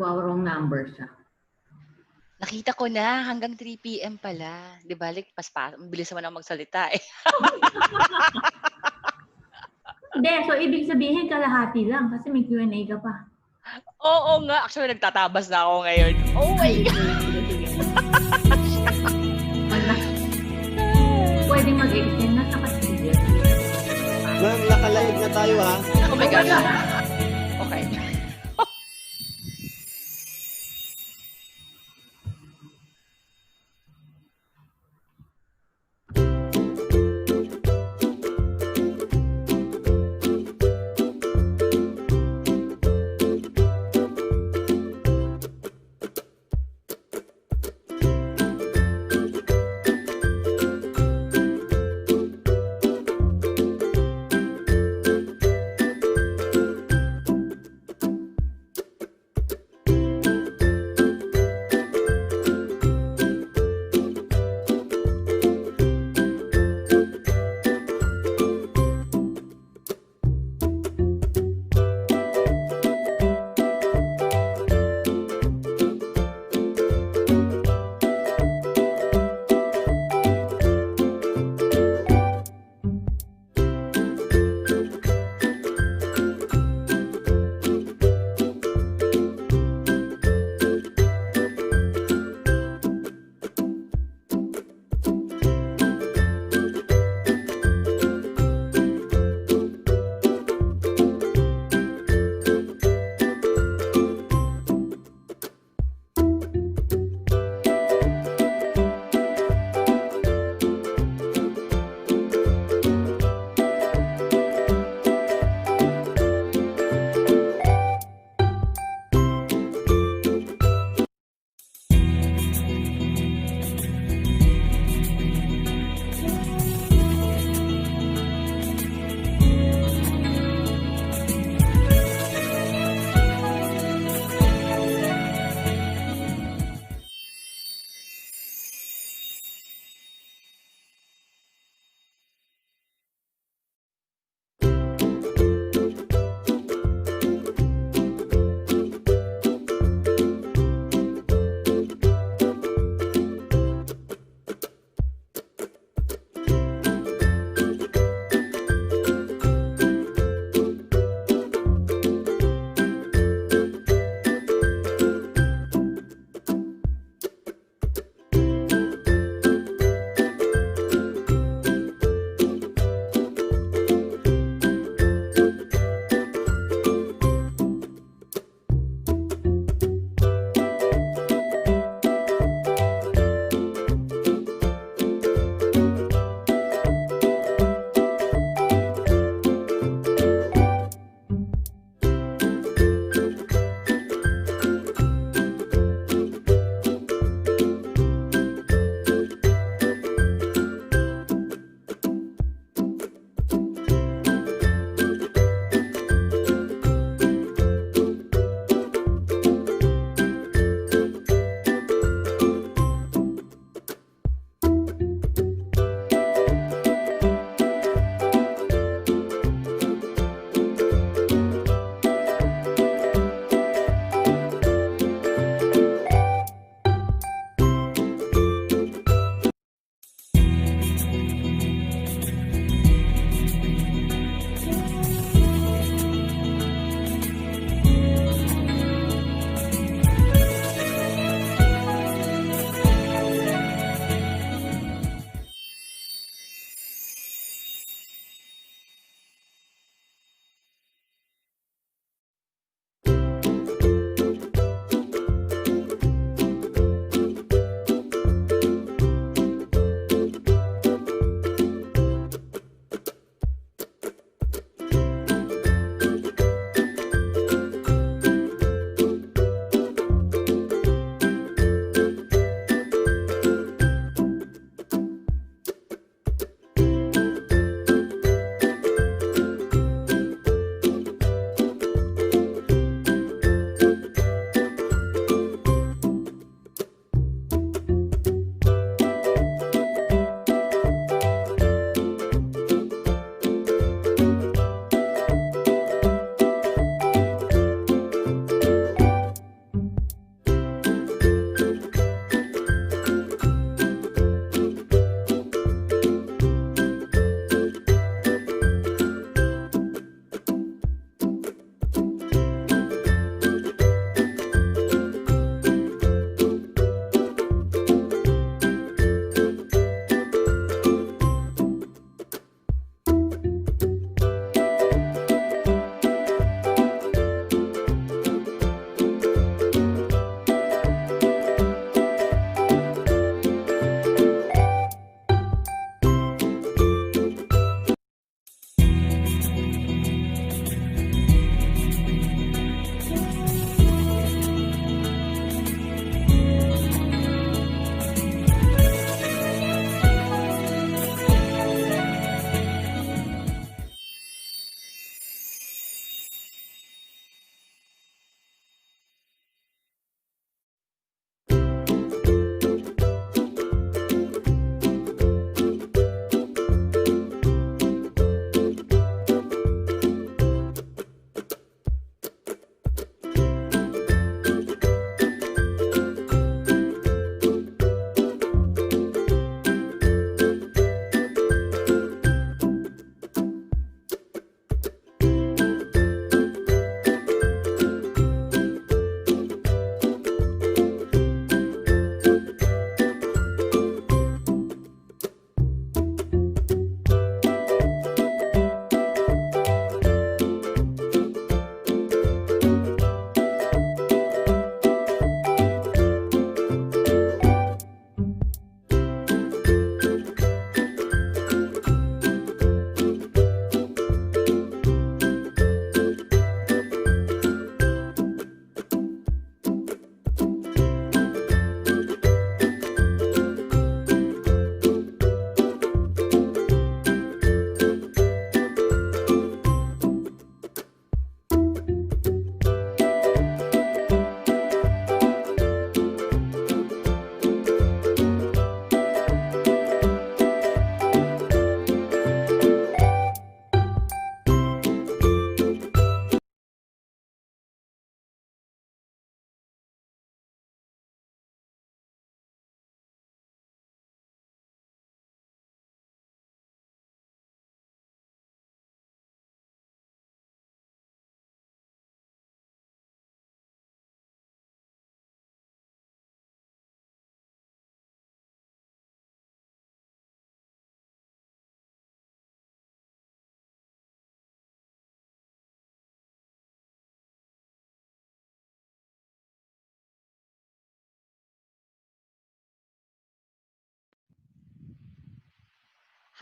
Wow, wrong number siya. Nakita ko na, hanggang 3 p.m. pala. Di ba, like, bilis naman ako magsalita eh. Hindi, so ibig sabihin kalahati lang kasi may Q&A ka pa. Oo nga, actually nagtatabas na ako ngayon. Oh my God! Pwede mag-extend na sa kasigil. Ma'am, nakalive na tayo ha. Oh my gosh. Okay.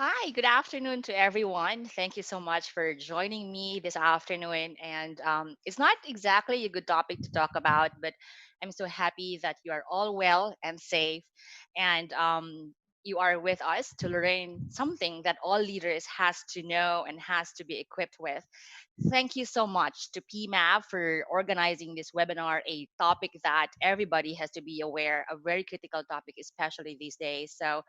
Hi, good afternoon to everyone. Thank you so much for joining me this afternoon. And it's not exactly a good topic to talk about, but I'm so happy that you are all well and safe. And you are with us to learn something that all leaders has to know and has to be equipped with. Thank you so much to PMAP for organizing this webinar, a topic that everybody has to be aware, a very critical topic, especially these days. So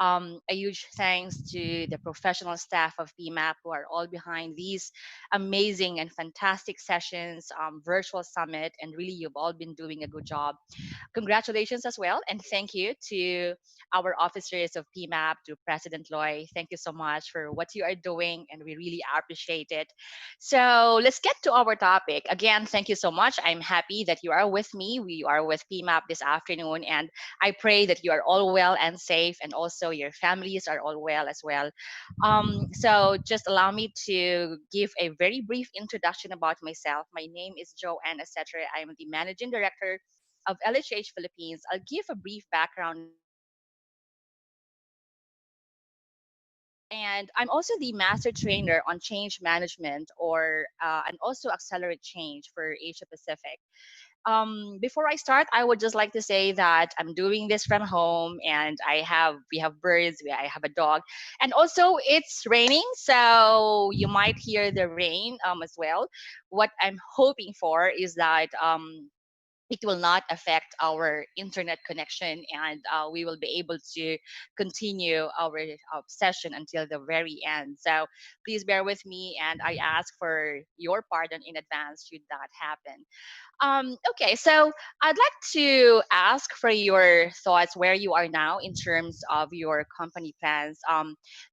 a huge thanks to the professional staff of PMAP who are all behind these amazing and fantastic sessions, virtual summit, and really you've all been doing a good job. Congratulations as well, and thank you to our officers of PMAP, to President Loy. Thank you so much for what you are doing, and we really appreciate it. So let's get to our topic. Again, thank you so much. I'm happy that you are with me. We are with PMAP this afternoon, and I pray that you are all well and safe, and also your families are all well as well. So just allow me to give a very brief introduction about myself. My name is Joanne, etc. I am the managing director of LHH Philippines. I'll give a brief background now. And I'm also the master trainer on change management or and also accelerate change for Asia Pacific. Before I start, I would just like to say that I'm doing this from home, and we have birds, I have a dog, and also it's raining, so you might hear the rain as well. What I'm hoping for is that it will not affect our internet connection, and we will be able to continue our session until the very end. So please bear with me, and I ask for your pardon in advance should that happen. Okay, so I'd like to ask for your thoughts where you are now in terms of your company plans.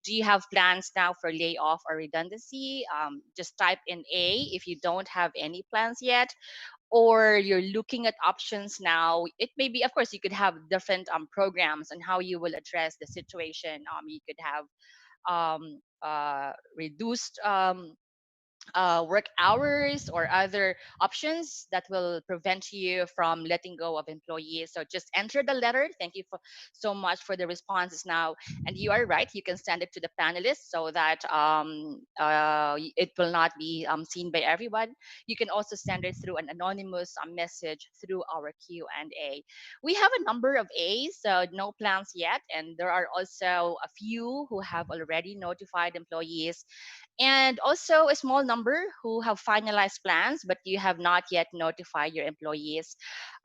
Do you have plans now for layoff or redundancy? Just type in A if you don't have any plans yet, or you're looking at options now. It may be, of course, you could have different programs on how you will address the situation. You could have reduced work hours or other options that will prevent you from letting go of employees. So just enter the letter. Thank you so much for the responses now. And you are right, you can send it to the panelists so that it will not be seen by everyone. You can also send it through an anonymous message through our Q&A. We have a number of A's, so no plans yet. And there are also a few who have already notified employees, and also a small number who have finalized plans, but you have not yet notified your employees.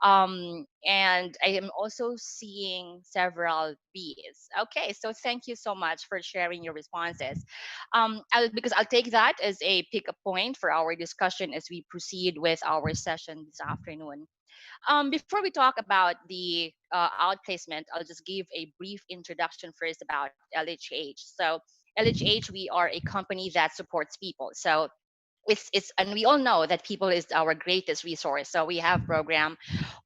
And I am also seeing several Bs. Okay, so thank you so much for sharing your responses. Because I'll take that as a pick-up point for our discussion as we proceed with our session this afternoon. Before we talk about the outplacement, I'll just give a brief introduction first about LHH. So LHH, we are a company that supports people. So it's and we all know that people is our greatest resource. So we have program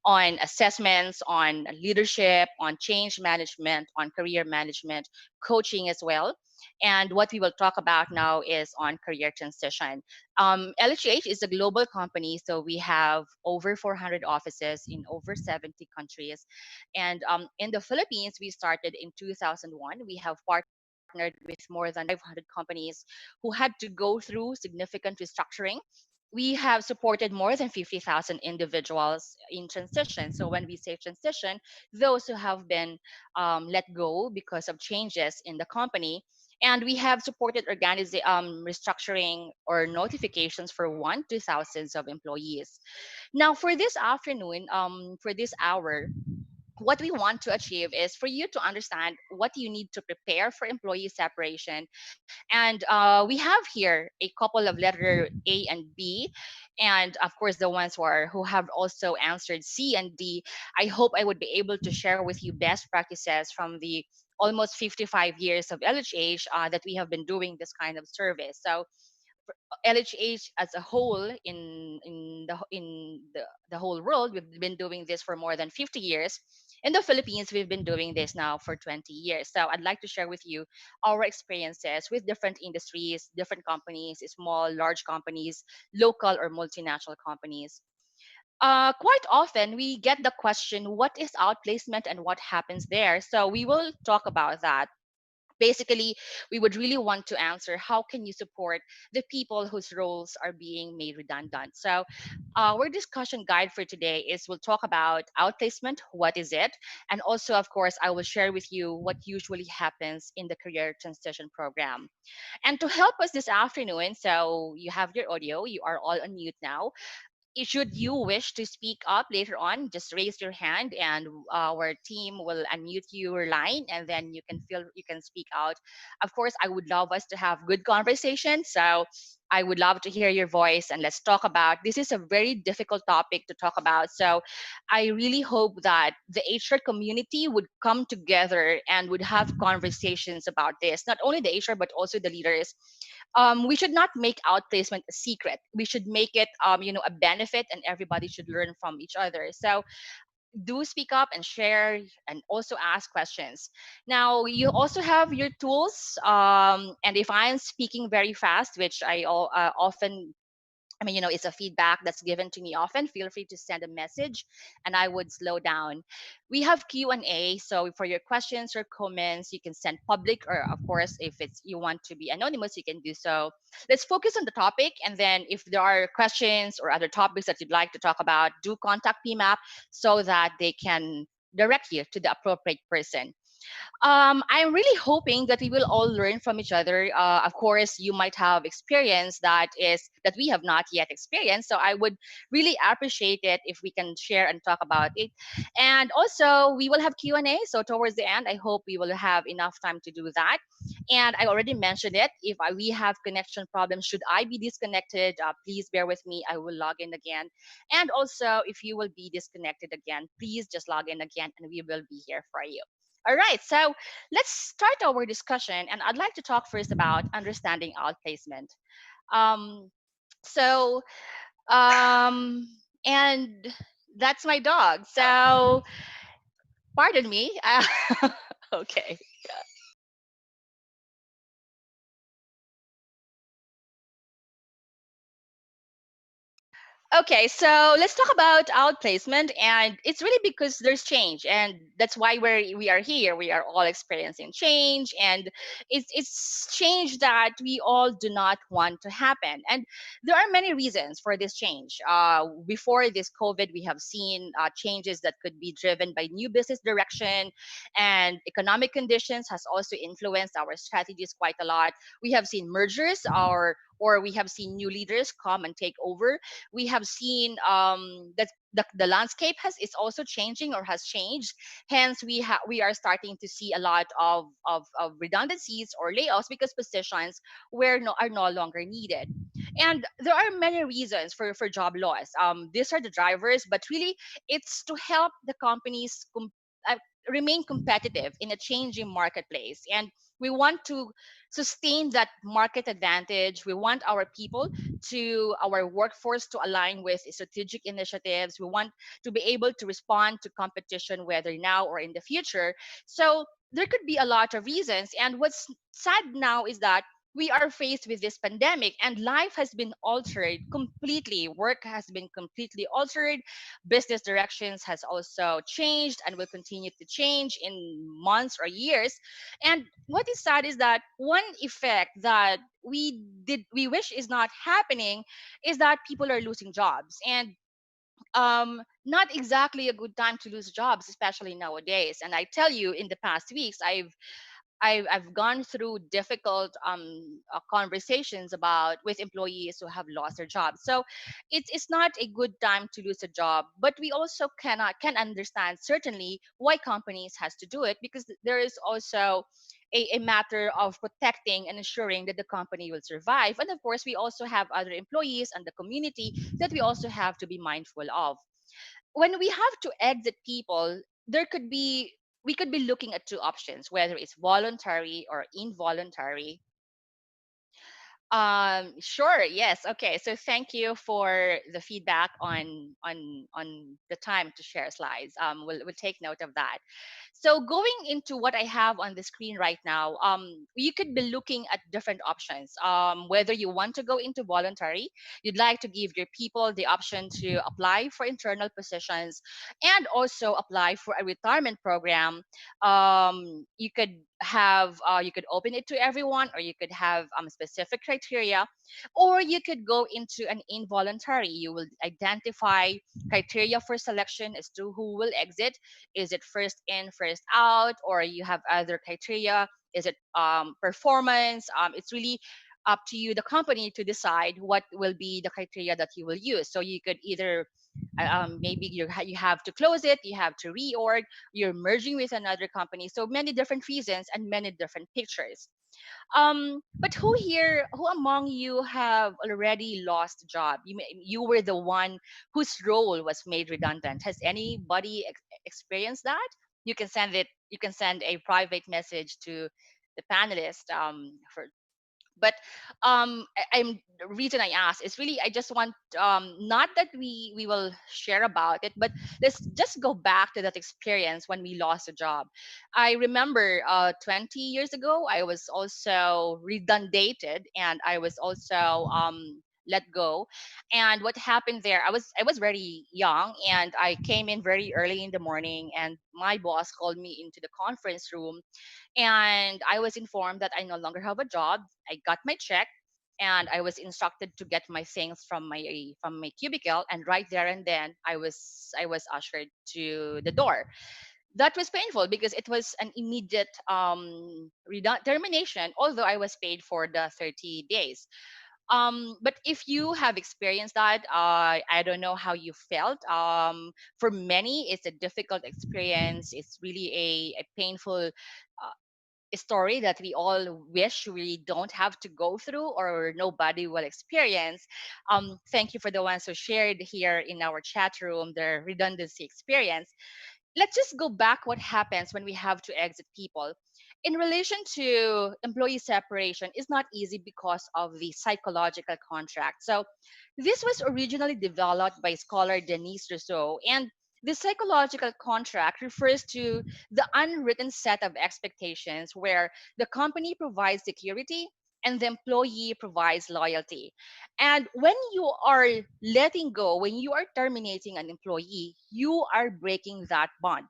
on assessments, on leadership, on change management, on career management, coaching as well. And what we will talk about now is on career transition. LHH is a global company, so we have over 400 offices in over 70 countries. And in the Philippines, we started in 2001. We have partnered with more than 500 companies who had to go through significant restructuring. We have supported more than 50,000 individuals in transition. So when we say transition, those who have been let go because of changes in the company. And we have supported restructuring or notifications for one to thousands of employees. Now, for this afternoon, for this hour, what we want to achieve is for you to understand what you need to prepare for employee separation. And we have here a couple of letter A and B, and of course the ones who have also answered C and D. I hope I would be able to share with you best practices from the almost 55 years of LHH that we have been doing this kind of service. So LHH as a whole in the whole world, we've been doing this for more than 50 years. In the Philippines, we've been doing this now for 20 years. So I'd like to share with you our experiences with different industries, different companies, small, large companies, local or multinational companies. Quite often we get the question, what is outplacement and what happens there? So we will talk about that. Basically, we would really want to answer how can you support the people whose roles are being made redundant. So our discussion guide for today is we'll talk about outplacement, what is it, and also of course I will share with you what usually happens in the career transition program. And to help us this afternoon, so you have your audio, you are all on mute now. Should you wish to speak up later on, just raise your hand and our team will unmute your line, and then you can speak out. Of course, I would love us to have good conversation. So I would love to hear your voice, and let's talk about this. Is a very difficult topic to talk about. So I really hope that the HR community would come together and would have conversations about this. Not only the HR, but also the leaders. We should not make outplacement a secret. We should make it, a benefit, and everybody should learn from each other. So do speak up and share, and also ask questions. Now, you also have your tools, and if I'm speaking very fast, which often, it's a feedback that's given to me often. Feel free to send a message, and I would slow down. We have Q&A, so for your questions or comments, you can send public, or of course, if it's you want to be anonymous, you can do so. Let's focus on the topic, and then if there are questions or other topics that you'd like to talk about, do contact PMAP so that they can direct you to the appropriate person. I'm really hoping that we will all learn from each other. Of course, you might have experience that we have not yet experienced. So I would really appreciate it if we can share and talk about it. And also, we will have Q&A. So towards the end, I hope we will have enough time to do that. And I already mentioned it. If we have connection problems, should I be disconnected, please bear with me. I will log in again. And also, if you will be disconnected again, please just log in again, and we will be here for you. All right, so let's start our discussion, and I'd like to talk first about understanding outplacement. Um, so, um, and that's my dog. So, pardon me. Okay. Okay, so let's talk about outplacement, and it's really because there's change, and that's why we are here. We are all experiencing change, and it's change that we all do not want to happen. And there are many reasons for this change. Before this COVID, we have seen changes that could be driven by new business direction, and economic conditions has also influenced our strategies quite a lot. We have seen mergers, or we have seen new leaders come and take over. We have seen that the landscape is also changing or has changed. Hence, we are starting to see a lot of redundancies or layoffs because positions are no longer needed. And there are many reasons for job loss. These are the drivers, but really it's to help the companies uh, remain competitive in a changing marketplace. And we want to sustain that market advantage. We want our workforce to align with strategic initiatives. We want to be able to respond to competition, whether now or in the future. So there could be a lot of reasons. And what's sad now is that we are faced with this pandemic, and life has been altered completely. Work has been completely altered. Business directions has also changed and will continue to change in months or years. And what is sad is that one effect that we wish is not happening is that people are losing jobs. And not exactly a good time to lose jobs, especially nowadays. And I tell you, in the past weeks, I've gone through difficult conversations about with employees who have lost their jobs. So it's not a good time to lose a job, but we also can understand certainly why companies has to do it, because there is also a matter of protecting and ensuring that the company will survive. And of course, we also have other employees and the community that we also have to be mindful of. When we have to exit people, there could be we could be looking at two options, whether it's voluntary or involuntary. Sure. Yes. Okay. So thank you for the feedback on the time to share slides. We'll take note of that. So going into what I have on the screen right now, you could be looking at different options. Whether you want to go into voluntary, you'd like to give your people the option to apply for internal positions and also apply for a retirement program. You could have you could open it to everyone, or you could have specific criteria, or you could go into an involuntary. You will identify criteria for selection as to who will exit. Is it first in first out, or you have other criteria? Is it performance? It's really up to you, the company, to decide what will be the criteria that you will use. So you could either maybe you have to close it, you have to reorg, you're merging with another company. So many different reasons and many different pictures. But who among you have already lost a job? You were the one whose role was made redundant. Has anybody experienced that? You can send it. You can send a private message to the panelist for. But I'm the reason I asked is really I just want, not that we will share about it, but let's just go back to that experience when we lost a job. I remember 20 years ago I was also redundated, and I was also let go. And what happened there, I was very young, and I came in very early in the morning, and my boss called me into the conference room, and I was informed that I no longer have a job. I got my check, and I was instructed to get my things from my cubicle, and right there and then I was ushered to the door. That was painful because it was an immediate termination, although I was paid for the 30 days. But if you have experienced that, I don't know how you felt. For many it's a difficult experience. It's really a painful story that we all wish we don't have to go through, or nobody will experience. Thank you for the ones who shared here in our chat room their redundancy experience. Let's just go back what happens when we have to exit people. In relation to employee separation is not easy because of the psychological contract. So this was originally developed by scholar Denise Rousseau, and the psychological contract refers to the unwritten set of expectations where the company provides security and the employee provides loyalty. And when you are letting go, when you are terminating an employee, you are breaking that bond.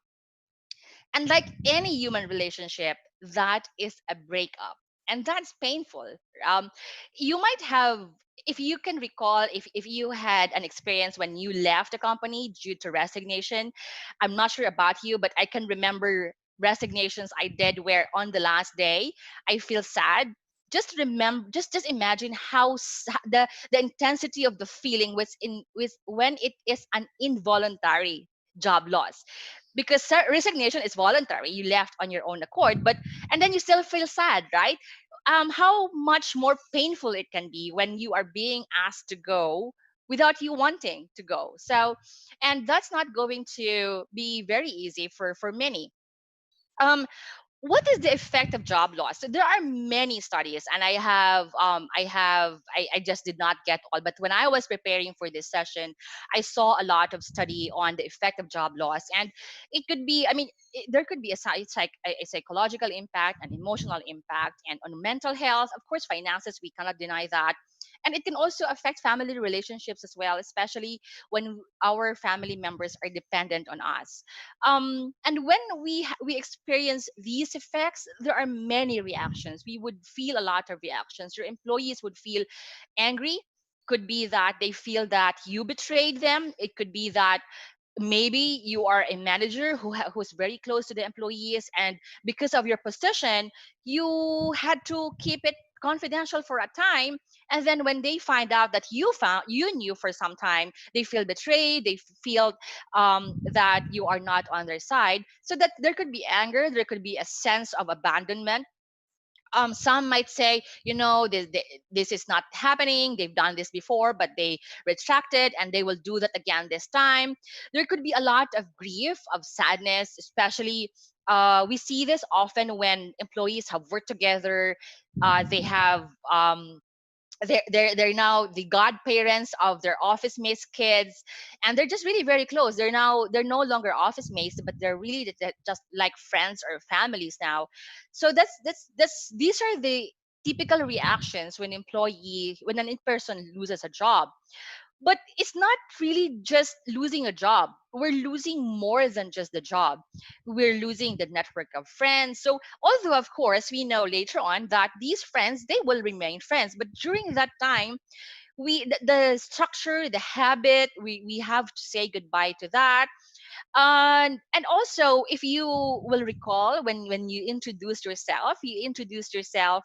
And like any human relationship, that is a breakup. And that's painful. Um, you might have, if you can recall, if you had an experience when you left a company due to resignation, I'm not sure about you, but I can remember resignations I did where on the last day, I feel sad. Just remember, just imagine how the intensity of the feeling was in with when it is an involuntary job loss, because resignation is voluntary, you left on your own accord, but and then you still feel sad, right? How much more painful it can be when you are being asked to go without you wanting to go. So, and that's not going to be very easy for many. um what is the effect of job loss? So there are many studies, and I just did not get all, but when I was preparing for this session, I saw a lot of study on the effect of job loss. And it could be, I mean, there could be a psychological impact, an emotional impact, and on mental health, of course, finances, we cannot deny that. And it can also affect family relationships as well, especially when our family members are dependent on us. And when we experience these effects, there are many reactions. We would feel a lot of reactions. Your employees would feel angry. Could be that they feel that you betrayed them. It could be that maybe you are a manager who's very close to the employees, and because of your position you had to keep it confidential for a time, and then when they find out that you knew for some time, they feel betrayed. They feel that you are not on their side, so that there could be anger, there could be a sense of abandonment. Some might say, this is not happening. They've done this before, but they retracted and they will do that again this time. There could be a lot of grief, of sadness, especially. We see this often when employees have worked together. They have they're now the godparents of their office mates kids, and they're just really very close. They're no longer office mates, but they're really just like friends or families now. So that's these are the typical reactions when an in person loses a job. But it's not really just losing a job. We're losing more than just the job. We're losing the network of friends. So although of course we know later on that these friends, they will remain friends, but during that time, the structure, the habit, we have to say goodbye to that. And also, if you will recall, when you introduced yourself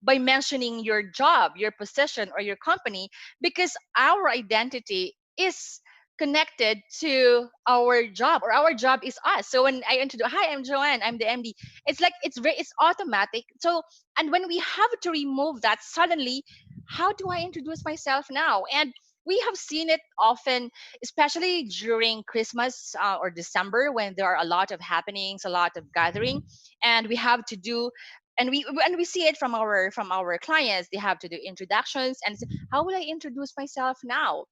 by mentioning your job, your position, or your company, because our identity is connected to our job, or our job is us. So when I introduce, hi, I'm Joanne, I'm the MD, it's like it's automatic. So, and when we have to remove that suddenly, how do I introduce myself now? And we have seen it often, especially during Christmas or December, when there are a lot of happenings, a lot of gathering, and we have to do, and we see it from our clients. They have to do introductions, and how will I introduce myself now?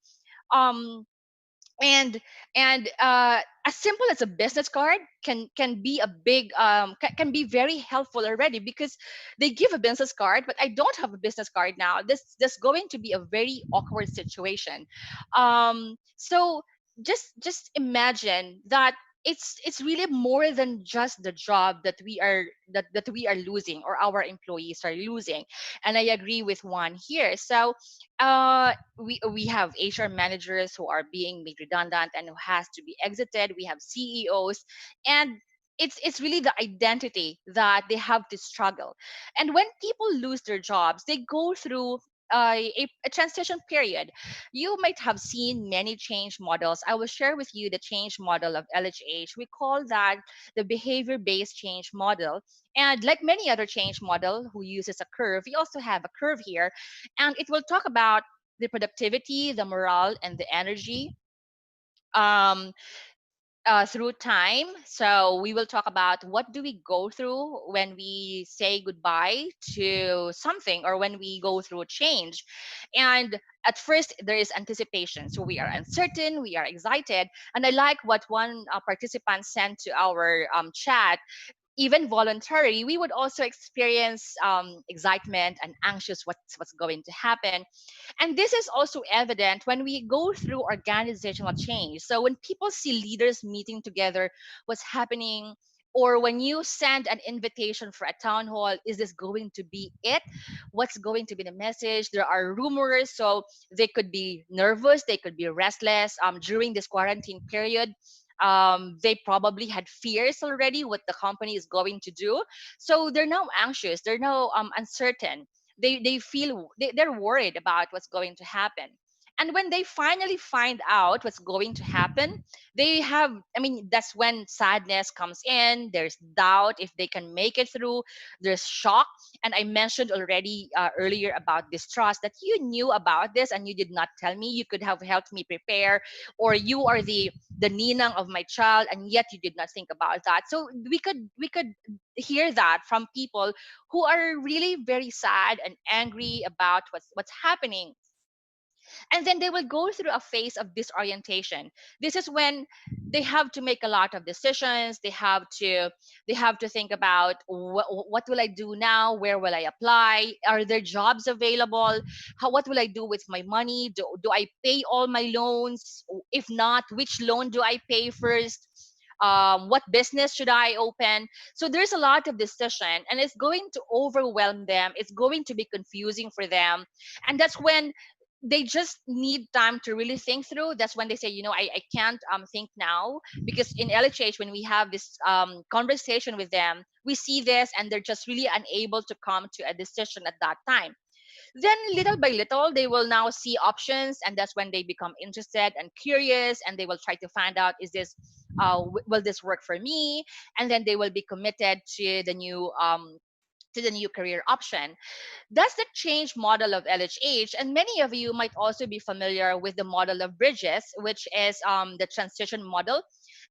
Um, and and as simple as a business card can be a big can be very helpful already, because they give a business card but I don't have a business card now. This going to be a very awkward situation. So just imagine that it's really more than just the job that we are losing, or our employees are losing. And I agree with Juan here. So we have HR managers who are being made redundant and who has to be exited. We have CEOs, and it's really the identity that they have to struggle. And when people lose their jobs, they go through a transition period. You might have seen many change models. I will share with you the change model of LHH. We call that the behavior based change model. And like many other change model who uses a curve, we also have a curve here, and it will talk about the productivity, the morale, and the energy um, through time. So we will talk about what do we go through when we say goodbye to something, or when we go through change. And at first there is anticipation, so we are uncertain, we are excited. And I like what one participant sent to our chat. Even voluntary, we would also experience excitement and anxious what's going to happen. And this is also evident when we go through organizational change. So when people see leaders meeting together, what's happening, or when you send an invitation for a town hall, is this going to be it? What's going to be the message? There are rumors, so they could be nervous, they could be restless during this quarantine period. They probably had fears already what the company is going to do, so they're now anxious, they're now uncertain. They feel they're worried about what's going to happen. And when they finally find out what's going to happen, they have, I mean, that's when sadness comes in. There's doubt if they can make it through. There's shock. And I mentioned already earlier about distrust, that you knew about this and you did not tell me. You could have helped me prepare, or you are the ninang of my child, and yet you did not think about that. So we could hear that from people who are really very sad and angry about what's happening. And then they will go through a phase of disorientation. This is when they have to make a lot of decisions. They have to think about what will I do now, where will I apply, are there jobs available, what will I do with my money, do I pay all my loans, if not, which loan do I pay first, what business should I open. So there's a lot of decision, and it's going to overwhelm them, it's going to be confusing for them. And that's when they just need time to really think through. That's when they say, I can't think now, because in LHH, when we have this conversation with them, we see this, and they're just really unable to come to a decision at that time. Then little by little, they will now see options, and that's when they become interested and curious, and they will try to find out, is this will this work for me? And then they will be committed to the new career option. That's the change model of LHH. And many of you might also be familiar with the model of bridges, which is the transition model.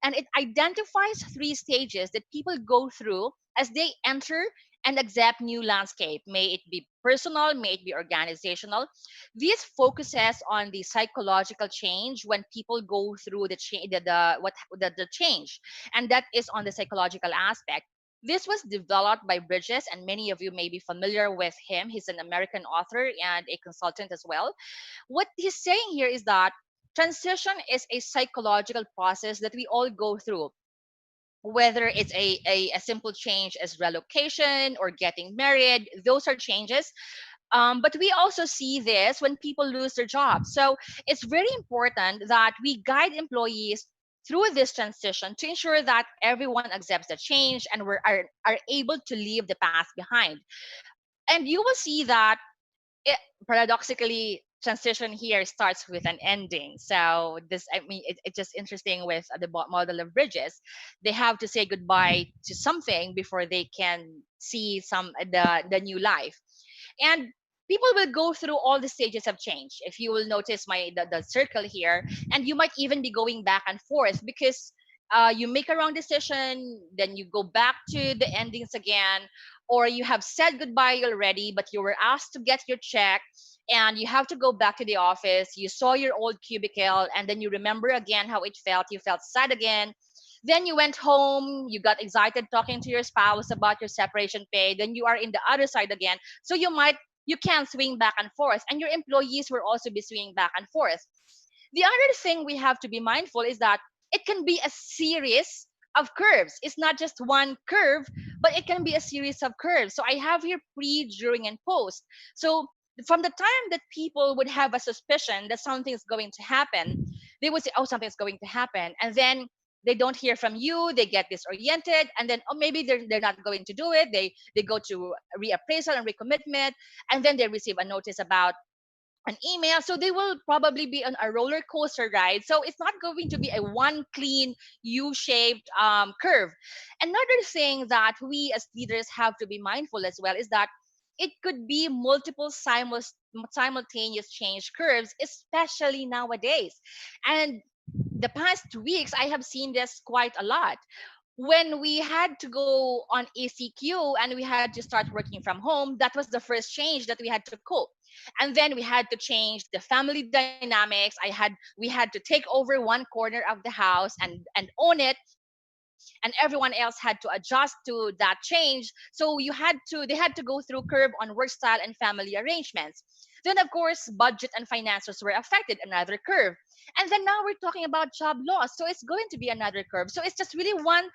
And it identifies three stages that people go through as they enter and accept new landscape. May it be personal, may it be organizational. This focuses on the psychological change when people go through the change, the change, and that is on the psychological aspect. This was developed by Bridges, and many of you may be familiar with him. He's an American author and a consultant as well. What he's saying here is that transition is a psychological process that we all go through, whether it's a simple change as relocation or getting married. Those are changes, but we also see this when people lose their jobs. So it's very important that we guide employees through this transition to ensure that everyone accepts the change and are able to leave the past behind. And you will see that it, paradoxically, transition here starts with an ending. So this, I mean, it's just interesting with the model of Bridges. They have to say goodbye to something before they can see the new life. And people will go through all the stages of change. If you will notice the circle here, and you might even be going back and forth because you make a wrong decision, then you go back to the endings again, or you have said goodbye already, but you were asked to get your check and you have to go back to the office. You saw your old cubicle, and then you remember again how it felt. You felt sad again. Then you went home, you got excited talking to your spouse about your separation pay. Then you are in the other side again. So you can swing back and forth, and your employees will also be swinging back and forth. The other thing we have to be mindful is that it can be a series of curves. It's not just one curve, but it can be a series of curves. So I have here pre, during, and post. So from the time that people would have a suspicion that something's going to happen, they would say, oh, something's going to happen. And then they don't hear from you, they get disoriented, and then, oh, maybe they're not going to do it. They go to reappraisal and recommitment, and then they receive a notice about an email. So they will probably be on a roller coaster ride. So it's not going to be a one clean U-shaped curve. Another thing that we as leaders have to be mindful as well is that it could be multiple simultaneous change curves, especially nowadays. And the past weeks, I have seen this quite a lot. When we had to go on ACQ and we had to start working from home, that was the first change that we had to cope. And then we had to change the family dynamics. We had to take over one corner of the house and own it, and everyone else had to adjust to that change. So they had to go through curve on work style and family arrangements. Then of course budget and finances were affected, another curve. And then now we're talking about job loss, so it's going to be another curve. So it's just really one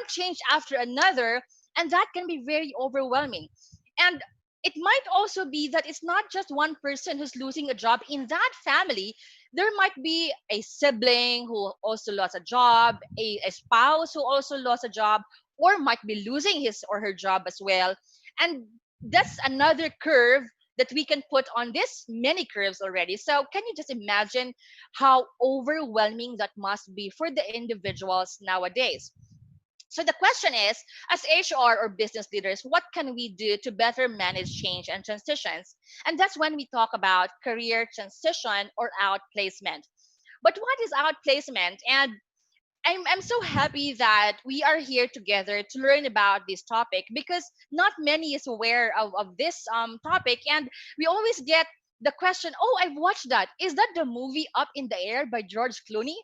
change after another, and that can be very overwhelming. And it might also be that it's not just one person who's losing a job in that family. There might be a sibling who also lost a job, a spouse who also lost a job, or might be losing his or her job as well. And that's another curve that we can put on this many curves already. So can you just imagine how overwhelming that must be for the individuals nowadays? So the question is, as HR or business leaders, what can we do to better manage change and transitions? And that's when we talk about career transition or outplacement. But what is outplacement? And I'm so happy that we are here together to learn about this topic, because not many is aware of this topic. And we always get the question, oh, I've watched that. Is that the movie Up in the Air by George Clooney?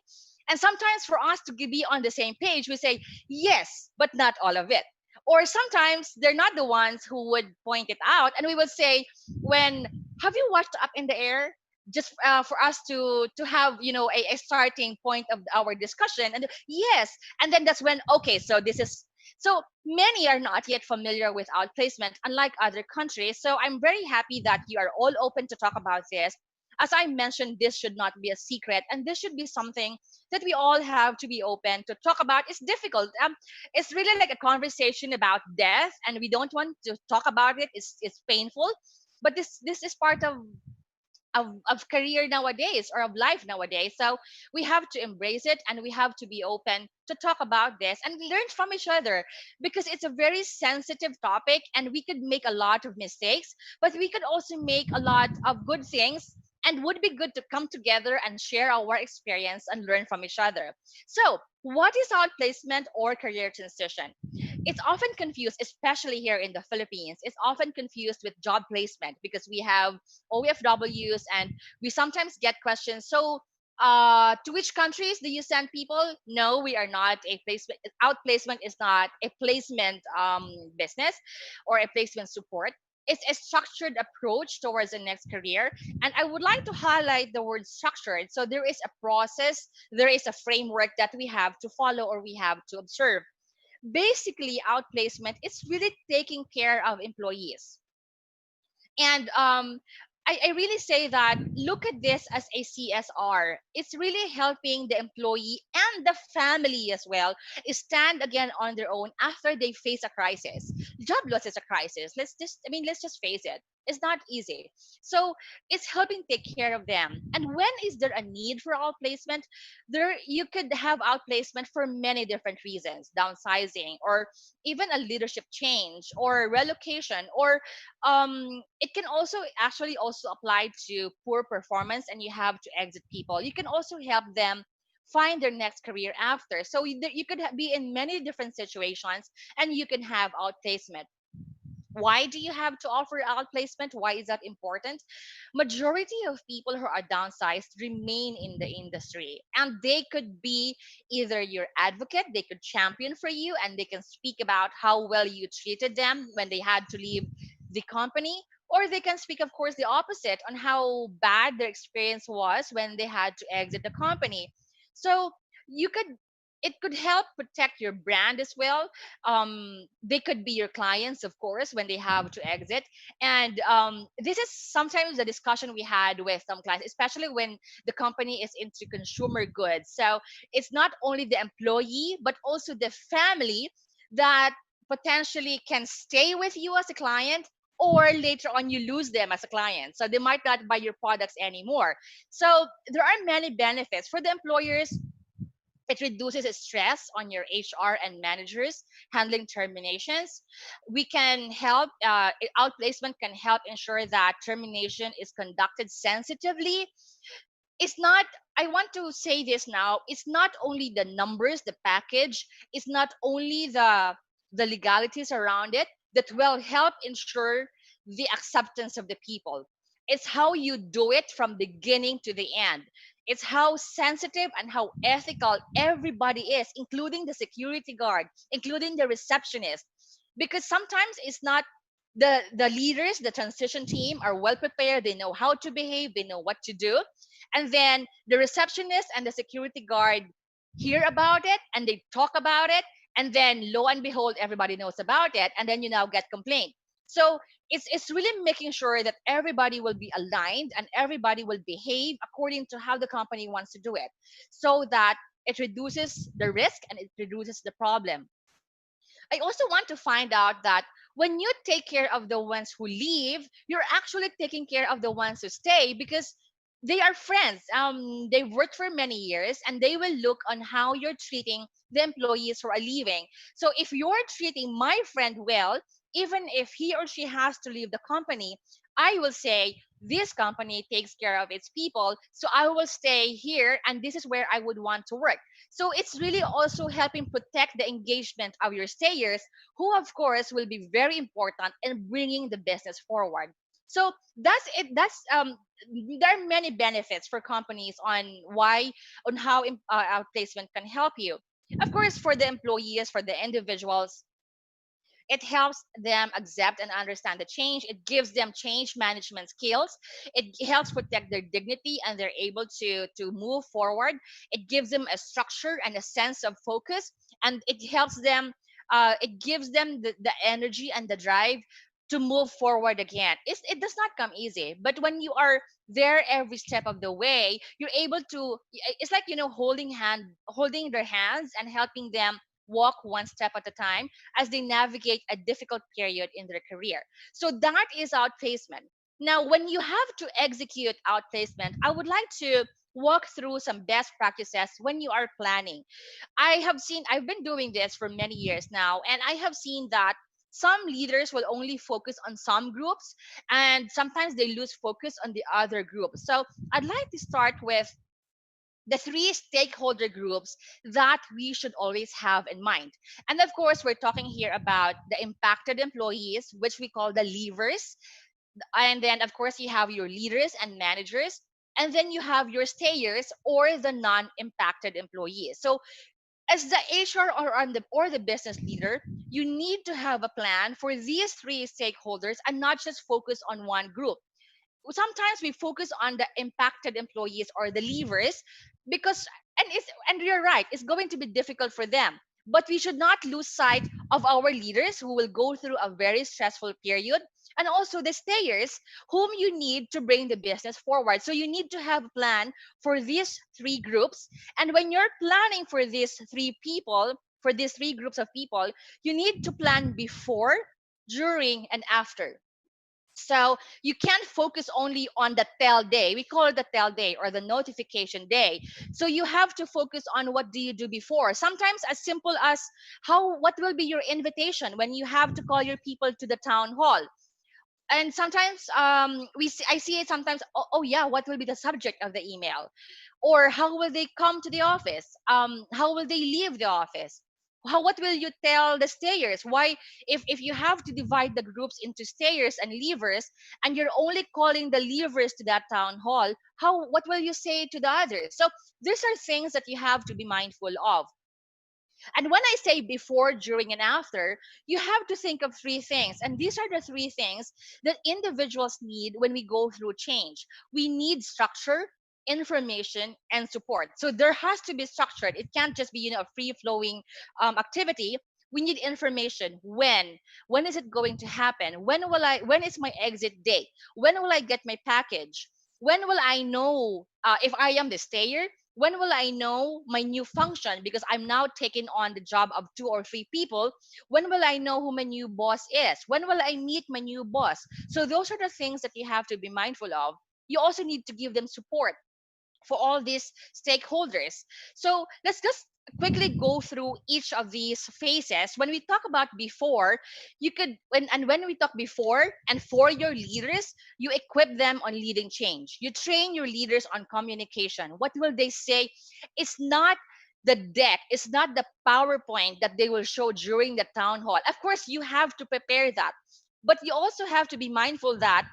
And sometimes for us to be on the same page, we say, yes, but not all of it. Or sometimes they're not the ones who would point it out. And we would say, when, have you watched Up in the Air? Just for us to have a starting point of our discussion. And yes, and then that's when, okay, so this is, so many are not yet familiar with outplacement, unlike other countries. So I'm very happy that you are all open to talk about this. As I mentioned, this should not be a secret, and this should be something that we all have to be open to talk about. It's difficult. It's really like a conversation about death, and we don't want to talk about it. It's painful, but this is part of career nowadays, or of life nowadays. So we have to embrace it, and we have to be open to talk about this and learn from each other, because it's a very sensitive topic, and we could make a lot of mistakes, but we could also make a lot of good things, and would be good to come together and share our experience and learn from each other. So what is outplacement or career transition? It's often confused, especially here in the Philippines. It's often confused with job placement, because we have OFWs, and we sometimes get questions. So, To which countries do you send people? No, we are not a placement. Outplacement is not a placement business or a placement support. It's a structured approach towards the next career. And I would like to highlight the word structured. So there is a process, there is a framework that we have to follow or we have to observe. Basically, outplacement is really taking care of employees. And I really say that look at this as a CSR. It's really helping the employee and the family as well stand again on their own after they face a crisis. Job loss is a crisis. Let's just face it. It's not easy. So it's helping take care of them. And when is there a need for outplacement? There you could have outplacement for many different reasons: downsizing, or even a leadership change, or relocation, or it can also actually also apply to poor performance and you have to exit people. You can also help them find their next career after. So you could be in many different situations and you can have outplacement. Why do you have to offer outplacement? Why is that important? Majority of people who are downsized remain in the industry, and they could be either your advocate, they could champion for you, and they can speak about how well you treated them when they had to leave the company, or they can speak, of course, the opposite on how bad their experience was when they had to exit the company. So you could it could help protect your brand as well. They could be your clients, of course, when they have to exit. And this is sometimes the discussion we had with some clients, especially when the company is into consumer goods. So it's not only the employee but also the family that potentially can stay with you as a client, or later on you lose them as a client, so they might not buy your products anymore. So there are many benefits for the employers. It reduces stress on your HR and managers handling terminations. We can help, outplacement can help ensure that termination is conducted sensitively. It's not, I want to say this now, it's not only the numbers, the package, it's not only the legalities around it that will help ensure the acceptance of the people. It's how you do it from beginning to the end. It's how sensitive and how ethical everybody is, including the security guard, including the receptionist. Because sometimes it's not, the leaders, the transition team are well prepared, they know how to behave, they know what to do, and then the receptionist and the security guard hear about it and they talk about it, and then lo and behold everybody knows about it, and then you now get complaint. So it's really making sure that everybody will be aligned and everybody will behave according to how the company wants to do it, so that it reduces the risk and it reduces the problem. I also want to find out that when you take care of the ones who leave, you're actually taking care of the ones who stay, because they are friends. They've worked for many years and they will look on how you're treating the employees who are leaving. So if you're treating my friend well, even if he or she has to leave the company, I will say, this company takes care of its people, so I will stay here and this is where I would want to work. So it's really also helping protect the engagement of your stayers, who of course will be very important in bringing the business forward. So that's it. There are many benefits for companies on how outplacement can help you. Of course, for the employees, for the individuals, it helps them accept and understand the change. It gives them change management skills. It helps protect their dignity and they're able to move forward. It gives them a structure and a sense of focus, and it helps them. It gives them the energy and the drive to move forward again. It does not come easy, but when you are there every step of the way, you're able to. It's like, holding their hands and helping them walk one step at a time as they navigate a difficult period in their career. So that is outplacement. Now, when you have to execute outplacement, I would like to walk through some best practices when you are planning. I've been doing this for many years now, and I have seen that some leaders will only focus on some groups, and sometimes they lose focus on the other groups. So I'd like to start with the three stakeholder groups that we should always have in mind. And of course, we're talking here about the impacted employees, which we call the levers. And then, of course, you have your leaders and managers. And then you have your stayers or the non-impacted employees. So as the HR or the business leader, you need to have a plan for these three stakeholders and not just focus on one group. Sometimes we focus on the impacted employees or the leavers because and you're right, it's going to be difficult for them, but we should not lose sight of our leaders who will go through a very stressful period, and also the stayers whom you need to bring the business forward. So you need to have a plan for these three groups, and when you're planning for these three groups of people, you need to plan before, during, and after. So you can't focus only on the tell day. We call it the tell day or the notification day. So you have to focus on what do you do before. Sometimes as simple as what will be your invitation when you have to call your people to the town hall. And sometimes I see it sometimes. Oh yeah, what will be the subject of the email, or how will they come to the office? How will they leave the office? What will you tell the stayers? Why, if you have to divide the groups into stayers and leavers, and you're only calling the leavers to that town hall, what will you say to the others? So these are things that you have to be mindful of. And when I say before, during, and after, you have to think of three things. And these are the three things that individuals need when we go through change. We need structure, information, and support. So there has to be structured. It can't just be, a free flowing activity. We need information. When is it going to happen? When is my exit date? When will I get my package? When will I know if I am the stayer? When will I know my new function? Because I'm now taking on the job of two or three people. When will I know who my new boss is? When will I meet my new boss? So those are the things that you have to be mindful of. You also need to give them support for all these stakeholders. So let's just quickly go through each of these phases. When we talk about before, when we talk before and for your leaders, you equip them on leading change. You train your leaders on communication. What will they say? It's not the deck, it's not the PowerPoint that they will show during the town hall. Of course, you have to prepare that. But you also have to be mindful that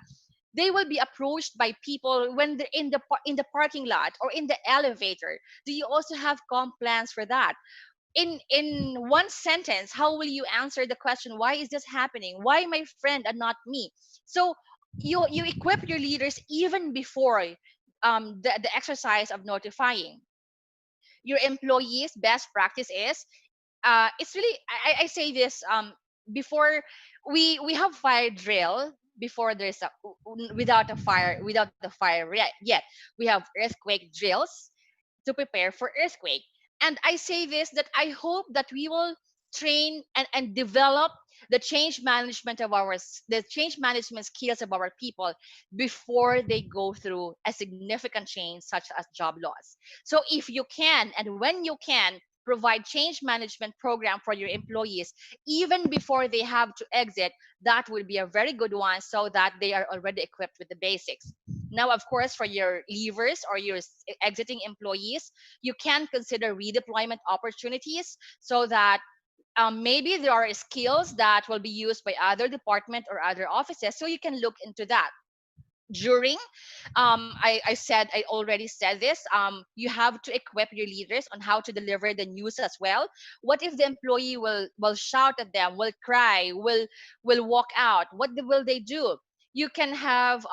they will be approached by people when they're in the parking lot or in the elevator. Do you also have plans for that? In one sentence, how will you answer the question, why is this happening? Why my friend and not me? So you equip your leaders even before the exercise of notifying your employees. Best practice is it's really I say this before we have fire drill before there's a without the fire yet. We have earthquake drills to prepare for earthquake. And I say this, that I hope that we will train and develop the change management skills of our people before they go through a significant change such as job loss. So if you can and when you can provide change management program for your employees even before they have to exit, that would be a very good one, so that they are already equipped with the basics. Now, of course, for your leavers or your exiting employees, you can consider redeployment opportunities, so that maybe there are skills that will be used by other department or other offices. So you can look into that. During, I already said this, you have to equip your leaders on how to deliver the news as well. What if the employee will shout at them, will cry, will walk out? Will they do? You can have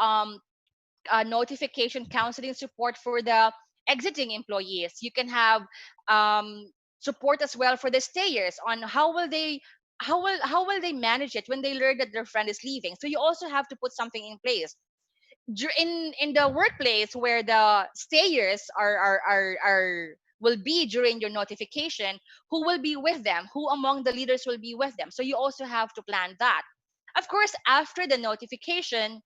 notification counseling support for the exiting employees. You can have um, support as well for the stayers on how will they manage it when they learn that their friend is leaving. So you also have to put something in place in the workplace where the stayers are will be during your notification. Who will be with them? Who among the leaders will be with them? So you also have to plan that. Of course, after the notification,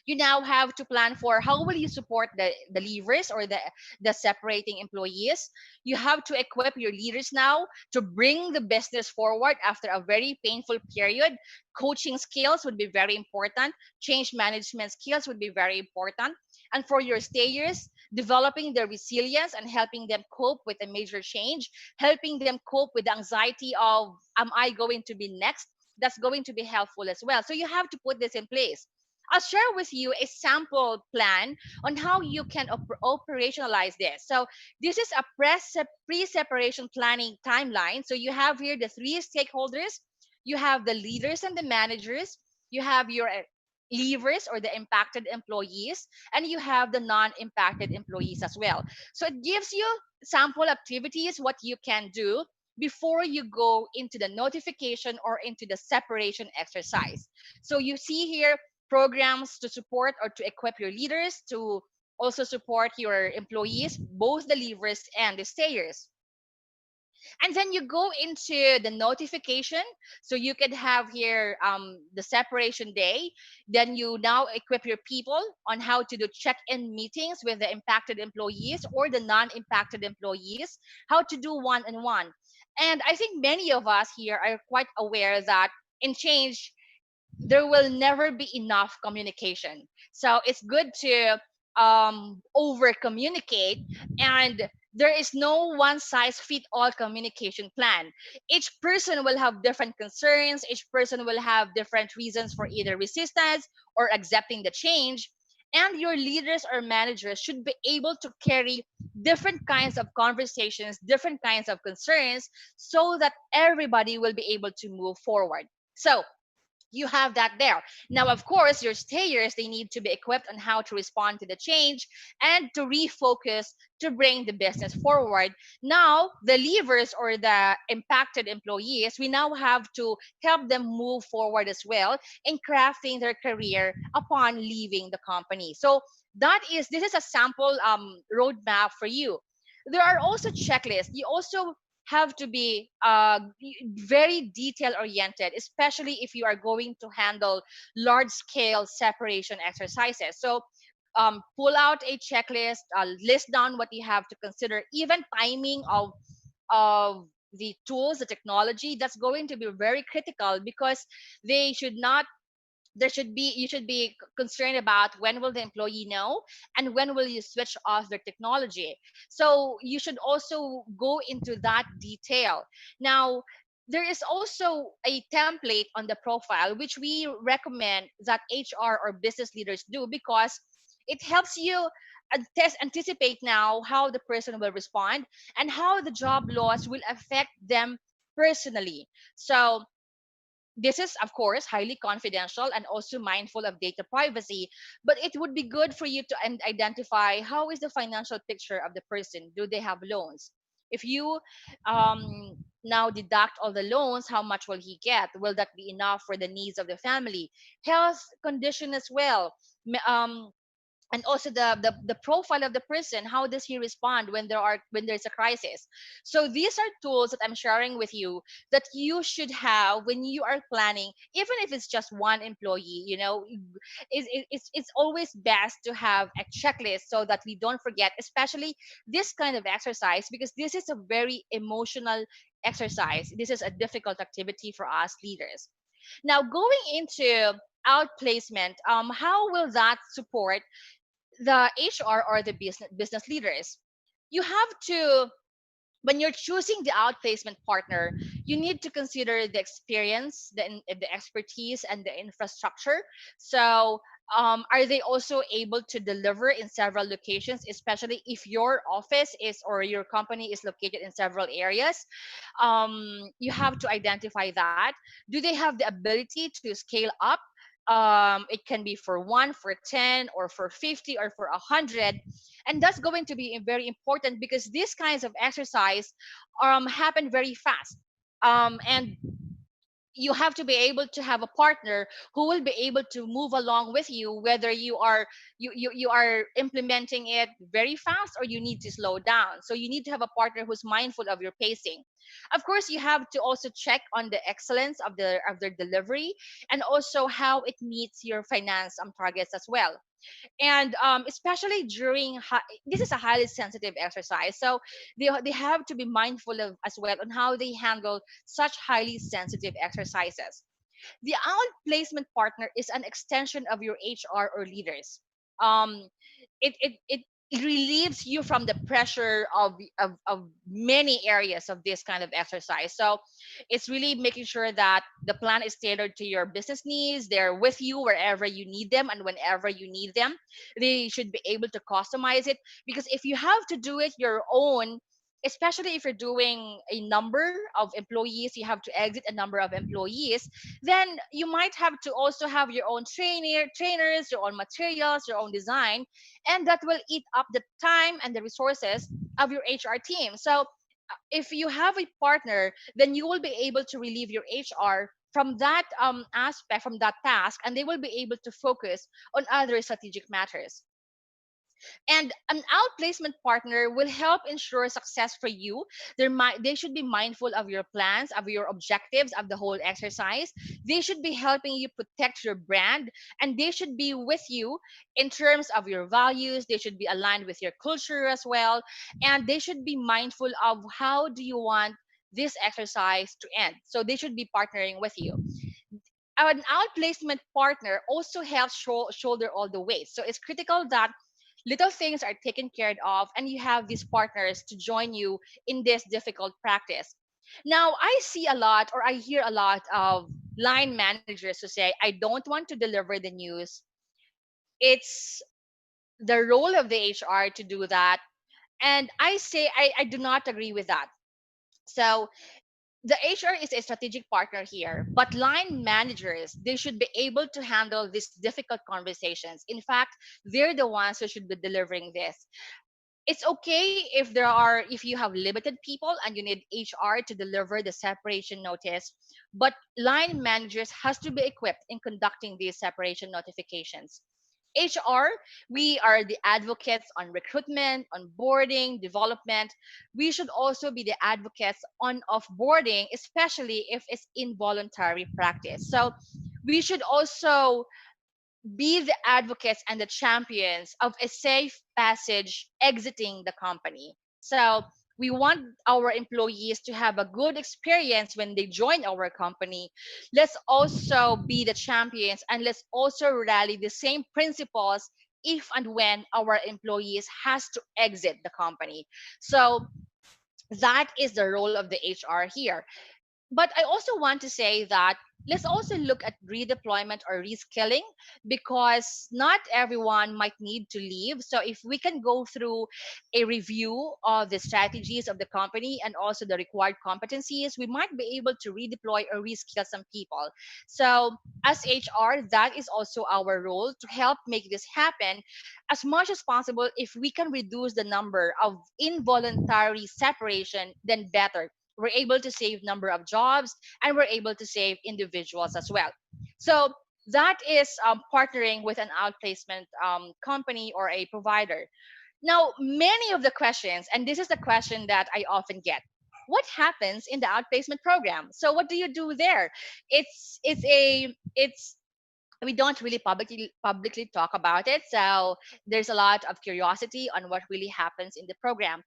you now have to plan for how will you support the leavers or the separating employees. You have to equip your leaders now to bring the business forward after a very painful period. Coaching skills would be very important. Change management skills would be very important. And for your stayers, developing their resilience and helping them cope with a major change, helping them cope with the anxiety of, am I going to be next? That's going to be helpful as well. So you have to put this in place. I'll share with you a sample plan on how you can operationalize this. So this is a pre-separation planning timeline. So you have here the three stakeholders, you have the leaders and the managers, you have your leavers or the impacted employees, and you have the non-impacted employees as well. So it gives you sample activities, what you can do before you go into the notification or into the separation exercise. So you see here programs to support or to equip your leaders, to also support your employees, both the leavers and the stayers. And then you go into the notification, so you can have here the separation day. Then you now equip your people on how to do check-in meetings with the impacted employees or the non-impacted employees, how to do one-on-one. And I think many of us here are quite aware that in change there will never be enough communication. So it's good to over communicate, and there is no one size fit all communication plan. Each person will have different concerns, each person will have different reasons for either resistance or accepting the change. And your leaders or managers should be able to carry different kinds of conversations, different kinds of concerns, so that everybody will be able to move forward. So you have that there. Now, of course, your stayers, they need to be equipped on how to respond to the change and to refocus to bring the business forward. Now, the leavers or the impacted employees, we now have to help them move forward as well in crafting their career upon leaving the company. So this is a sample roadmap for you. There are also checklists. You also have to be very detail oriented, especially if you are going to handle large scale separation exercises. So pull out a checklist, list down what you have to consider, even timing of the tools, the technology. That's going to be very critical, because they should not there should be you should be concerned about when will the employee know and when will you switch off their technology. So you should also go into that detail. Now, there is also a template on the profile which we recommend that HR or business leaders do, because it helps you anticipate now how the person will respond and how the job loss will affect them personally. So this is, of course, highly confidential and also mindful of data privacy, but it would be good for you to identify how is the financial picture of the person. Do they have loans? If you now deduct all the loans, how much will he get? Will that be enough for the needs of the family? Health condition as well. And also the profile of the person, how does he respond when there's a crisis. So these are tools that I'm sharing with you that you should have when you are planning, even if it's just one employee. It's always best to have a checklist so that we don't forget, especially this kind of exercise, because this is a very emotional exercise. This is a difficult activity for us leaders. Now, going into outplacement, how will that support the HR or the business leaders? You have to, when you're choosing the outplacement partner, you need to consider the experience, the expertise, and the infrastructure. So, are they also able to deliver in several locations, especially if your office is or your company is located in several areas? You have to identify that. Do they have the ability to scale up? It can be for 1, for 10, or for 50, or for 100. And that's going to be very important, because these kinds of exercise happen very fast. And you have to be able to have a partner who will be able to move along with you, whether you are implementing it very fast or you need to slow down. So you need to have a partner who's mindful of your pacing. Of course, you have to also check on the excellence of their delivery, and also how it meets your finance targets as well. And especially this is a highly sensitive exercise, so they have to be mindful of as well on how they handle such highly sensitive exercises. The outplacement partner is an extension of your HR or leaders. um it it relieves you from the pressure of many areas of this kind of exercise. So it's really making sure that the plan is tailored to your business needs. They're with you wherever you need them and whenever you need them. They should be able to customize it, because if you have to do it your own, especially if you're doing a number of employees, you have to exit a number of employees, then you might have to also have your own trainers, your own materials, your own design, and that will eat up the time and the resources of your HR team. So if you have a partner, then you will be able to relieve your HR from that aspect, from that task, and they will be able to focus on other strategic matters. And an outplacement partner will help ensure success for you. They should be mindful of your plans, of your objectives, of the whole exercise. They should be helping you protect your brand, and they should be with you in terms of your values. They should be aligned with your culture as well, and they should be mindful of how do you want this exercise to end. So they should be partnering with you. An outplacement partner also helps shoulder all the weight. So it's critical that little things are taken care of and you have these partners to join you in this difficult practice. Now, I see a lot, or I hear a lot of line managers who say, I don't want to deliver the news. It's the role of the HR to do that. And I say, I do not agree with that. So the HR is a strategic partner here, but line managers, they should be able to handle these difficult conversations. In fact, they're the ones who should be delivering this. It's okay if you have limited people and you need HR to deliver the separation notice, but line managers has to be equipped in conducting these separation notifications. HR, we are the advocates on recruitment, on boarding, development. We should also be the advocates on offboarding, especially if it's involuntary practice. So we should also be the advocates and the champions of a safe passage exiting the company. So we want our employees to have a good experience when they join our company. Let's also be the champions, and let's also rally the same principles if and when our employees has to exit the company. So that is the role of the HR here. But I also want to say that let's also look at redeployment or reskilling, because not everyone might need to leave. So if we can go through a review of the strategies of the company and also the required competencies, we might be able to redeploy or reskill some people. So as HR, that is also our role to help make this happen as much as possible. If we can reduce the number of involuntary separation, then better. We're able to save number of jobs, and we're able to save individuals as well. So that is partnering with an outplacement company or a provider. Now, many of the questions, and this is the question that I often get: what happens in the outplacement program? So what do you do there? It's we don't really publicly talk about it, so there's a lot of curiosity on what really happens in the program.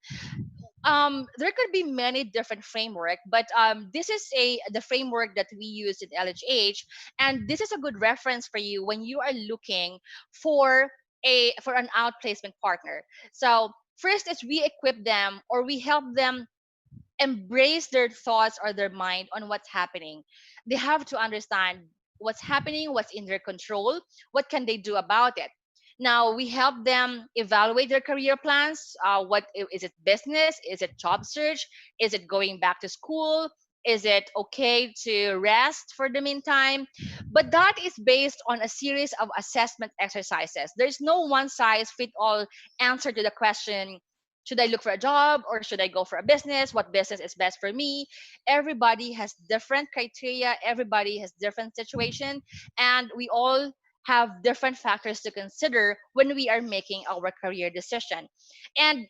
There could be many different framework, but this is the framework that we use in LHH, and this is a good reference for you when you are looking for an outplacement partner. So first is we equip them, or we help them embrace their thoughts or their mind on what's happening. They have to understand what's happening, what's in their control, what can they do about it. Now we help them evaluate their career plans. Is it business? Is it job search? Is it going back to school? Is it okay to rest for the meantime? But that is based on a series of assessment exercises. There's no one size fit all answer to the question, should I look for a job or should I go for a business? What business is best for me? Everybody has different criteria, everybody has different situation, and we all have different factors to consider when we are making our career decision. And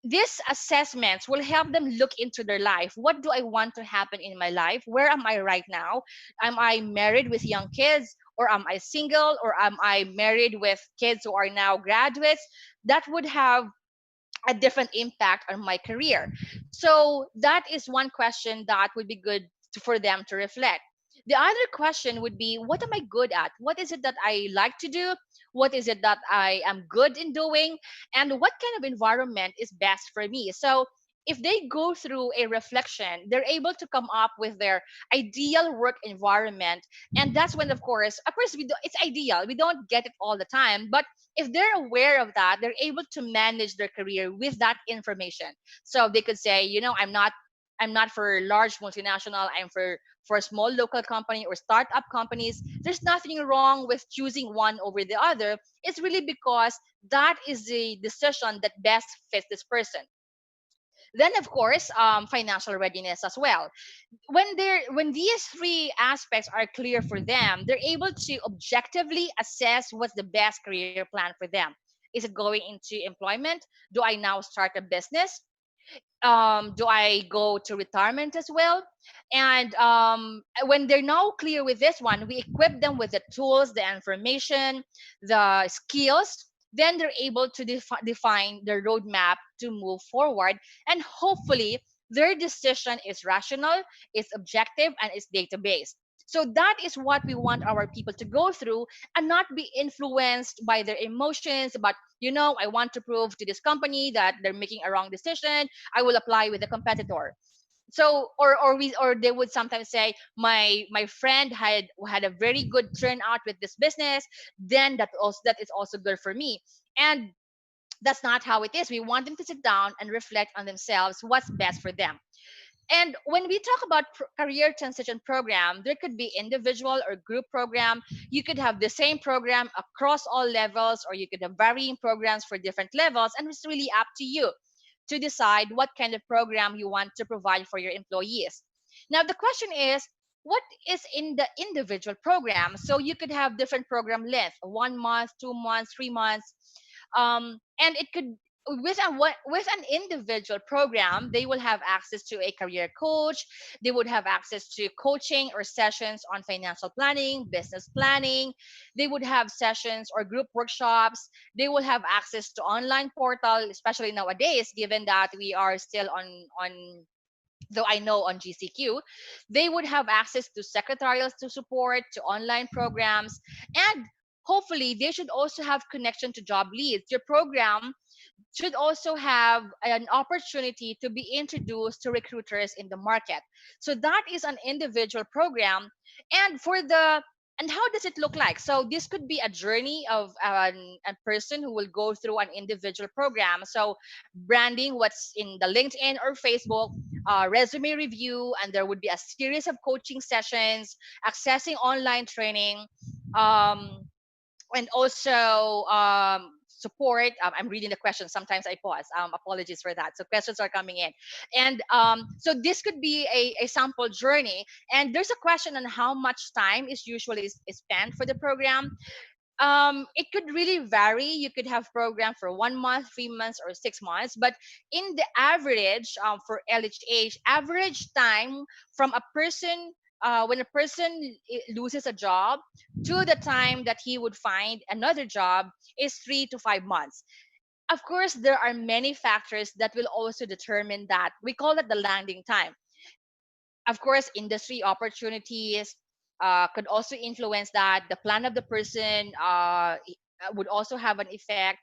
these assessments will help them look into their life. What do I want to happen in my life? Where am I right now? Am I married with young kids? Or am I single? Or am I married with kids who are now graduates? That would have a different impact on my career. So that is one question that would be good for them to reflect. The other question would be, what am I good at? What is it that I like to do? What is it that I am good in doing? And what kind of environment is best for me? So if they go through a reflection, they're able to come up with their ideal work environment. And that's when, of course, it's ideal. We don't get it all the time, but if they're aware of that, they're able to manage their career with that information. So they could say, I'm not for large multinational. I'm for a small local company or startup companies. There's nothing wrong with choosing one over the other. It's really because that is the decision that best fits this person. Then, of course, financial readiness as well. When these three aspects are clear for them, they're able to objectively assess what's the best career plan for them. Is it going into employment? Do I now start a business? Do I go to retirement as well? And when they're now clear with this one, we equip them with the tools, the information, the skills. Then they're able to define the roadmap to move forward. And hopefully, their decision is rational, is objective, and is data based. So that is what we want our people to go through and not be influenced by their emotions about, I want to prove to this company that they're making a wrong decision. I will apply with a competitor. So or they would sometimes say, my friend had a very good turnout with this business, then that is also good for me. And that's not how it is. We want them to sit down and reflect on themselves, what's best for them. And when we talk about career transition program, there could be individual or group program. You could have the same program across all levels, or you could have varying programs for different levels. And it's really up to you to decide what kind of program you want to provide for your employees. Now, the question is, what is in the individual program? So you could have different program length, 1 month, 2 months, 3 months. And it could, with an individual program, they will have access to a career coach. They would have access to coaching or sessions on financial planning, business planning. They would have sessions or group workshops. They will have access to online portal, especially nowadays, given that we are still on though I know on GCQ. They would have access to secretarials to support, to online programs, and hopefully they should also have connection to job leads. Your program should also have an opportunity to be introduced to recruiters in the market. So that is an individual program. And how does it look like? So this could be a journey of a person who will go through an individual program. So branding what's in the LinkedIn or Facebook, resume review, and there would be a series of coaching sessions, accessing online training, um, and also support. I'm reading the questions. Sometimes I pause. Apologies for that. So questions are coming in. And so this could be a sample journey. And there's a question on how much time is usually is spent for the program. It could really vary. You could have program for 1 month, 3 months, or 6 months. But in the average, for LHH, average time from a person, when a person loses a job to the time that he would find another job, is 3 to 5 months. Of course, there are many factors that will also determine that. We call it the landing time. Of course, industry opportunities could also influence that. The plan of the person would also have an effect.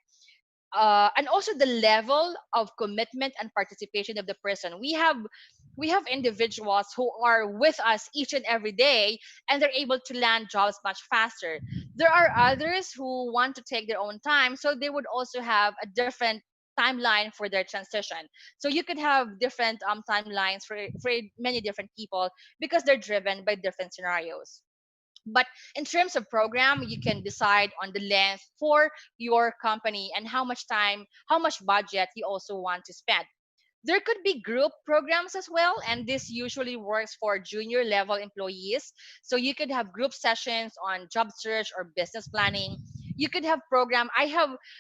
And also the level of commitment and participation of the person. We have individuals who are with us each and every day, and they're able to land jobs much faster. There are others who want to take their own time, so they would also have a different timeline for their transition. So you could have different timelines for many different people because they're driven by different scenarios. But in terms of program, you can decide on the length for your company and how much time, how much budget you also want to spend. There could be group programs as well, and this usually works for junior level employees. So you could have group sessions on job search or business planning. You could have program.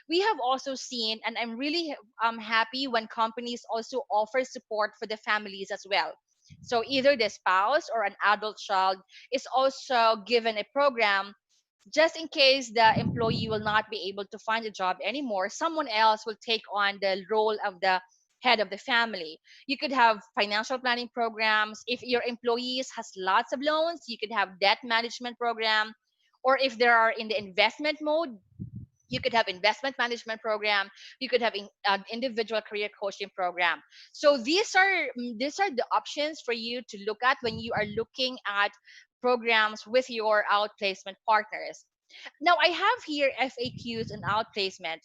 We have also seen, and I'm really happy when companies also offer support for the families as well. So either the spouse or an adult child is also given a program, just in case the employee will not be able to find a job anymore. Someone else will take on the role of the head of the family. You could have financial planning programs. If your employees has lots of loans, you could have debt management program. Or if they are in the investment mode, you could have investment management program. You could have an individual career coaching program. So these are the options for you to look at when you are looking at programs with your outplacement partners. Now I have here FAQs and outplacement,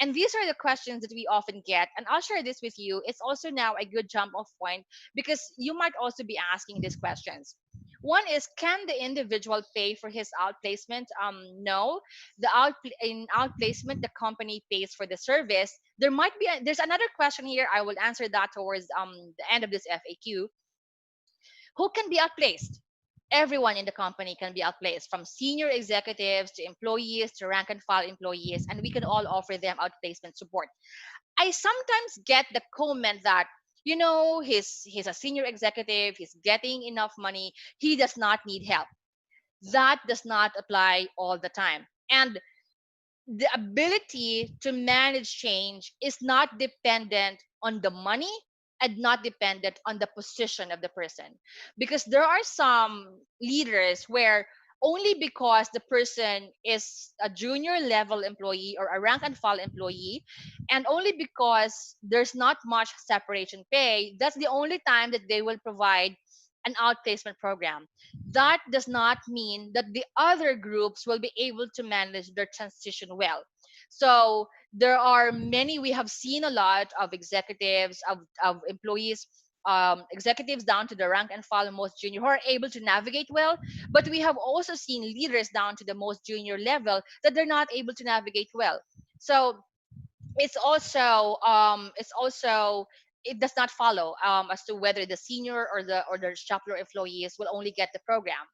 and these are the questions that we often get, and I'll share this with you. It's also now a good jump off point because you might also be asking these questions. One is, can the individual pay for his outplacement? No. In outplacement, the company pays for the service. There's another question here. I will answer that towards the end of this FAQ. Who can be outplaced? Everyone in the company can be outplaced, from senior executives to employees to rank and file employees, and we can all offer them outplacement support. I sometimes get the comment that, he's a senior executive, he's getting enough money, he does not need help. That does not apply all the time. And the ability to manage change is not dependent on the money and not dependent on the position of the person, because there are some leaders where only because the person is a junior level employee or a rank and file employee, and only because there's not much separation pay, that's the only time that they will provide an outplacement program. That does not mean that the other groups will be able to manage their transition well. So there are many, we have seen a lot of executives, of employees, executives down to the rank and file most junior, who are able to navigate well, but we have also seen leaders down to the most junior level that they're not able to navigate well. So it's also it does not follow as to whether the senior or the shop floor employees will only get the program.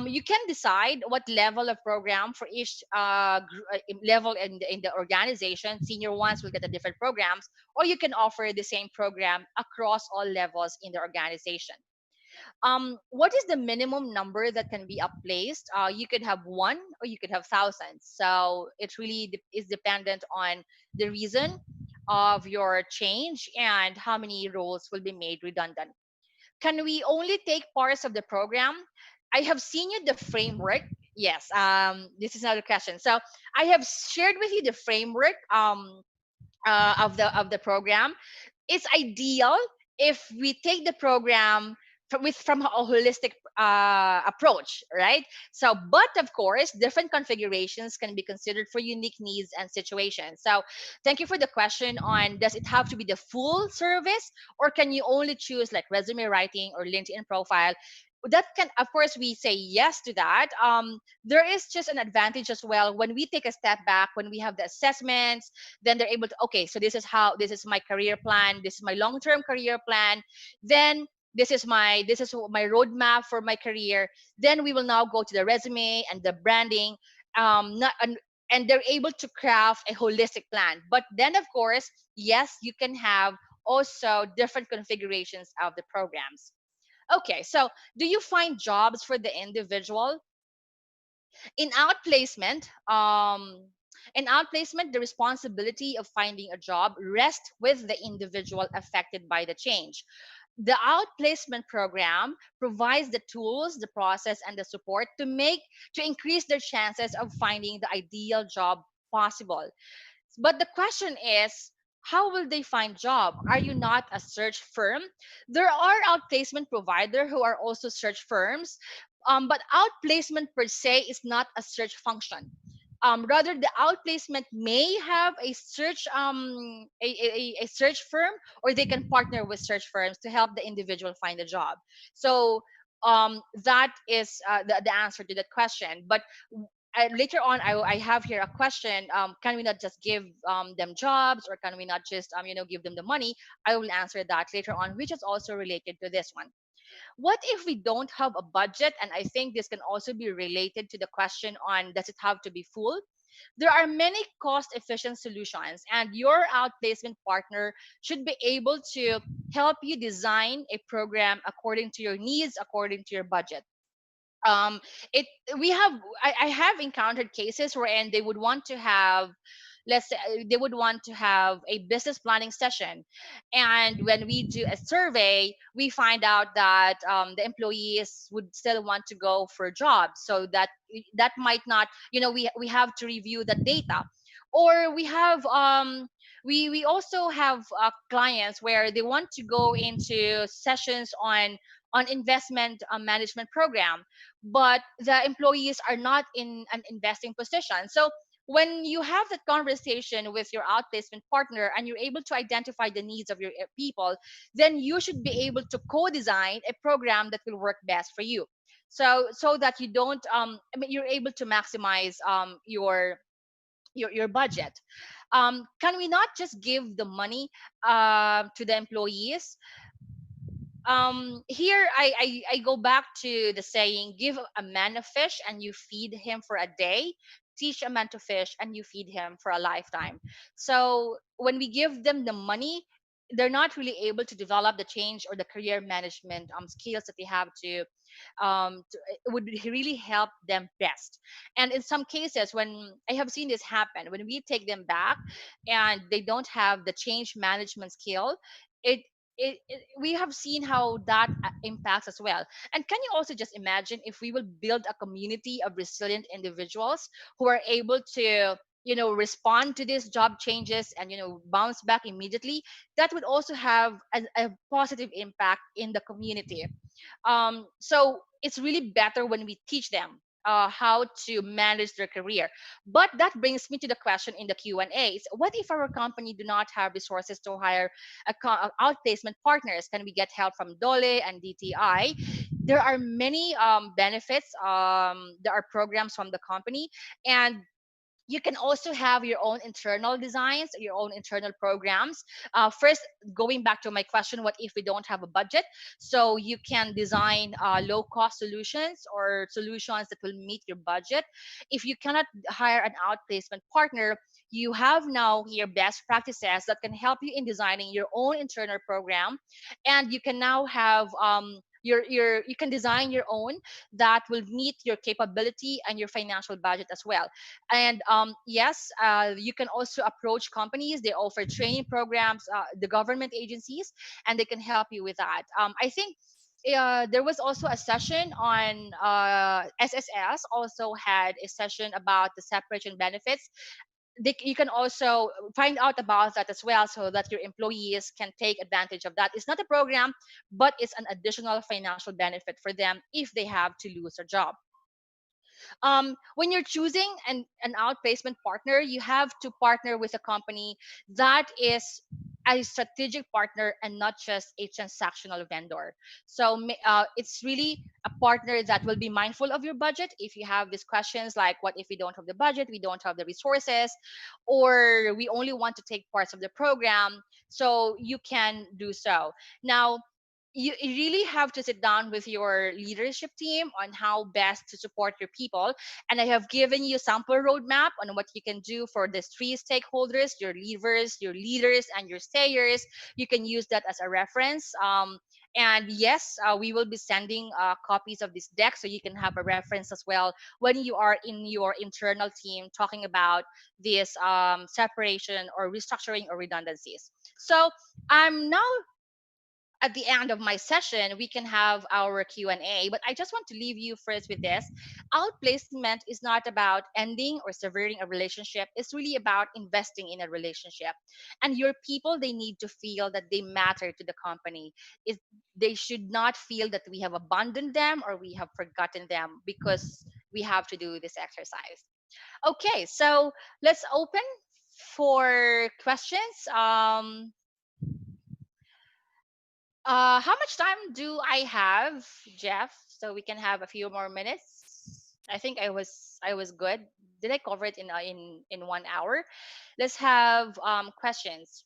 You can decide what level of program for each level in the organization. Senior ones will get the different programs, or you can offer the same program across all levels in the organization. What is the minimum number that can be placed? You could have one or you could have thousands. So it really is dependent on the reason of your change and how many roles will be made redundant. Can we only take parts of the program? I have seen you the framework. Yes, this is another question. So I have shared with you the framework of the program. It's ideal if we take the program from a holistic approach, right? So, but of course, different configurations can be considered for unique needs and situations. So, thank you for the question on, does it have to be the full service, or can you only choose like resume writing or LinkedIn profile? That can, of course, we say yes to that. There is just an advantage as well when we take a step back, when we have the assessments. Then they're able to, okay, so this is my career plan, this is my long-term career plan, then this is my roadmap for my career. Then we will now go to the resume and the branding, not and they're able to craft a holistic plan. But then, of course, yes, you can have also different configurations of the programs. Okay, so do you find jobs for the individual? In outplacement, the responsibility of finding a job rests with the individual affected by the change. The outplacement program provides the tools, the process, and the support to increase their chances of finding the ideal job possible. But the question is, how will they find job? Are you not a search firm? There are outplacement provider who are also search firms, but outplacement per se is not a search function. Rather, the outplacement may have a search firm, or they can partner with search firms to help the individual find a job. So that is the answer to that question. But later on, I have here a question. Can we not just give them jobs, or can we not just give them the money? I will answer that later on, which is also related to this one. What if we don't have a budget? And I think this can also be related to the question on, does it have to be full? There are many cost efficient solutions, and your outplacement partner should be able to help you design a program according to your needs, according to your budget. um it we have I have encountered cases wherein they would want to have let's say they would want to have a business planning session, and when we do a survey, we find out that the employees would still want to go for jobs. So that might not, we have to review the data. Or we also have clients where they want to go into sessions on investment management program, but the employees are not in an investing position. So when you have that conversation with your outplacement partner and you're able to identify the needs of your people, then you should be able to co-design a program that will work best for you. So that you don't you're able to maximize your budget. Can we not just give the money to the employees? Here I go back to the saying, give a man a fish and you feed him for a day, teach a man to fish and you feed him for a lifetime. So when we give them the money, they're not really able to develop the change or the career management skills that they have it would really help them best. And in some cases, when I have seen this happen, when we take them back and they don't have the change management skill, it we have seen how that impacts as well. And can you also just imagine if we will build a community of resilient individuals who are able to respond to these job changes and bounce back immediately? That would also have a positive impact in the community. So it's really better when we teach them how to manage their career. But that brings me to the question in the Q&A. What if our company do not have resources to hire outplacement partners? Can we get help from Dole and DTI? There are many benefits. There are programs from the company, and you can also have your own internal designs, your own internal programs. First, going back to my question, what if we don't have a budget? So you can design low cost solutions or solutions that will meet your budget. If you cannot hire an outplacement partner, you have now here best practices that can help you in designing your own internal program. And you can now have you can design your own that will meet your capability and your financial budget as well. And yes, you can also approach companies. They offer training programs, the government agencies, and they can help you with that. I think there was also a session on SSS also had a session about the separation benefits. You can also find out about that as well, so that your employees can take advantage of that. It's not a program, but it's an additional financial benefit for them if they have to lose a job. When you're choosing an outplacement partner, you have to partner with a company that is a strategic partner and not just a transactional vendor. So it's really a partner that will be mindful of your budget. If you have these questions like, what if we don't have the budget, we don't have the resources, or we only want to take parts of the program, so you can do so. Now, you really have to sit down with your leadership team on how best to support your people. And I have given you a sample roadmap on what you can do for these three stakeholders: your leaders, and your stayers. You can use that as a reference. And yes, we will be sending copies of this deck so you can have a reference as well when you are in your internal team talking about this separation or restructuring or redundancies. So I'm now at the end of my session. We can have our Q&A, but I just want to leave you first with this. Outplacement is not about ending or severing a relationship. It's really about investing in a relationship. And your people, they need to feel that they matter to the company. They should not feel that we have abandoned them or we have forgotten them, because we have to do this exercise. Okay, so let's open for questions. How much time do I have, Jeff? So we can have a few more minutes. I think I was good. Did I cover it in 1 hour? Let's have questions.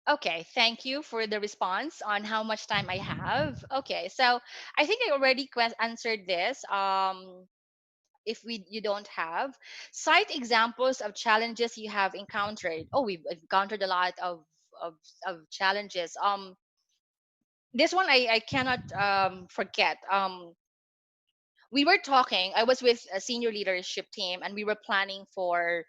Okay, thank you for the response on how much time I have. Okay, so I think I already answered this. If you don't have, cite examples of challenges you have encountered. Oh, we've encountered a lot of, of challenges. This one I cannot forget. we were talking. I was with a senior leadership team, and we were planning for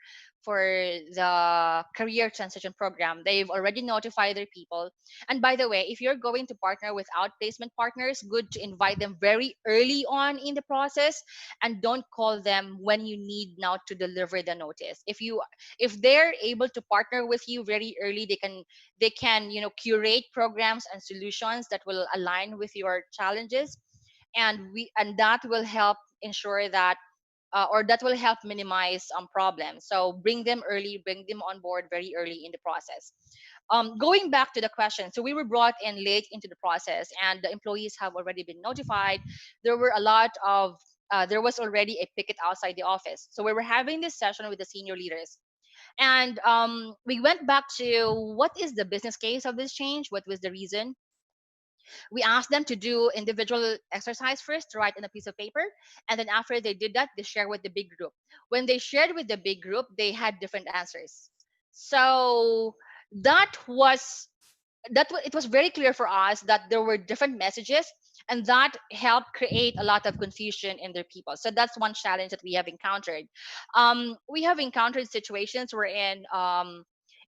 the career transition program. They've already notified their people. And by the way, if you're going to partner with outplacement partners, good to invite them very early on in the process, and don't call them when you need now to deliver the notice. If they're able to partner with you very early, they can curate programs and solutions that will align with your challenges, and that will help ensure that or that will help minimize problems. So bring them early, bring them on board very early in the process. Going back to the question, so we were brought in late into the process, and the employees have already been notified. There were a lot of there was already a picket outside the office, so we were having this session with the senior leaders, and we went back to what is the business case of this change, what was the reason. We asked them to do individual exercise first, to write in a piece of paper, and then after they did that, they share with the big group. When they shared with the big group, they had different answers. So that was it was very clear for us that there were different messages, and that helped create a lot of confusion in their people. So that's one challenge that we have encountered. We have encountered situations wherein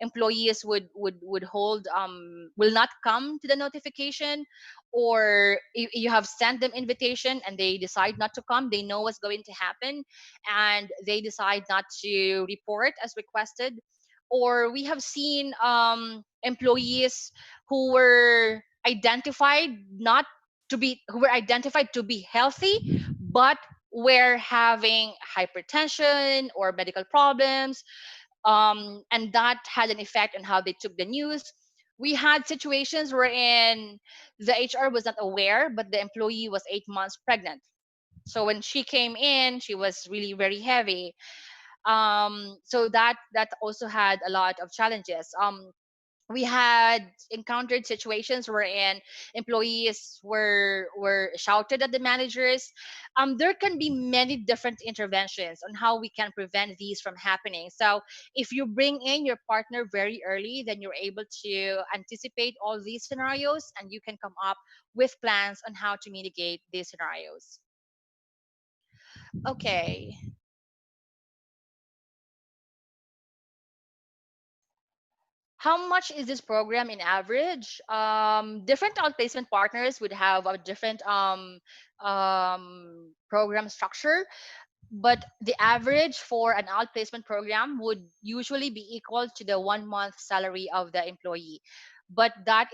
employees would hold will not come to the notification, or you have sent them invitation and they decide not to come. They know what's going to happen, and they decide not to report as requested. Or we have seen employees who were identified not who were identified to be healthy, but were having hypertension or medical problems, and that had an effect on how they took the news. We had situations wherein the HR was not aware, but the employee was 8 months pregnant. So when she came in, she was really very heavy. So that also had a lot of challenges. We had encountered situations wherein employees were shouted at the managers. There can be many different interventions on how we can prevent these from happening. So if you bring in your partner very early, then you're able to anticipate all these scenarios, and you can come up with plans on how to mitigate these scenarios. Okay. How much is this program in average? Different outplacement partners would have a different program structure, but the average for an outplacement program would usually be equal to the 1 month salary of the employee. But that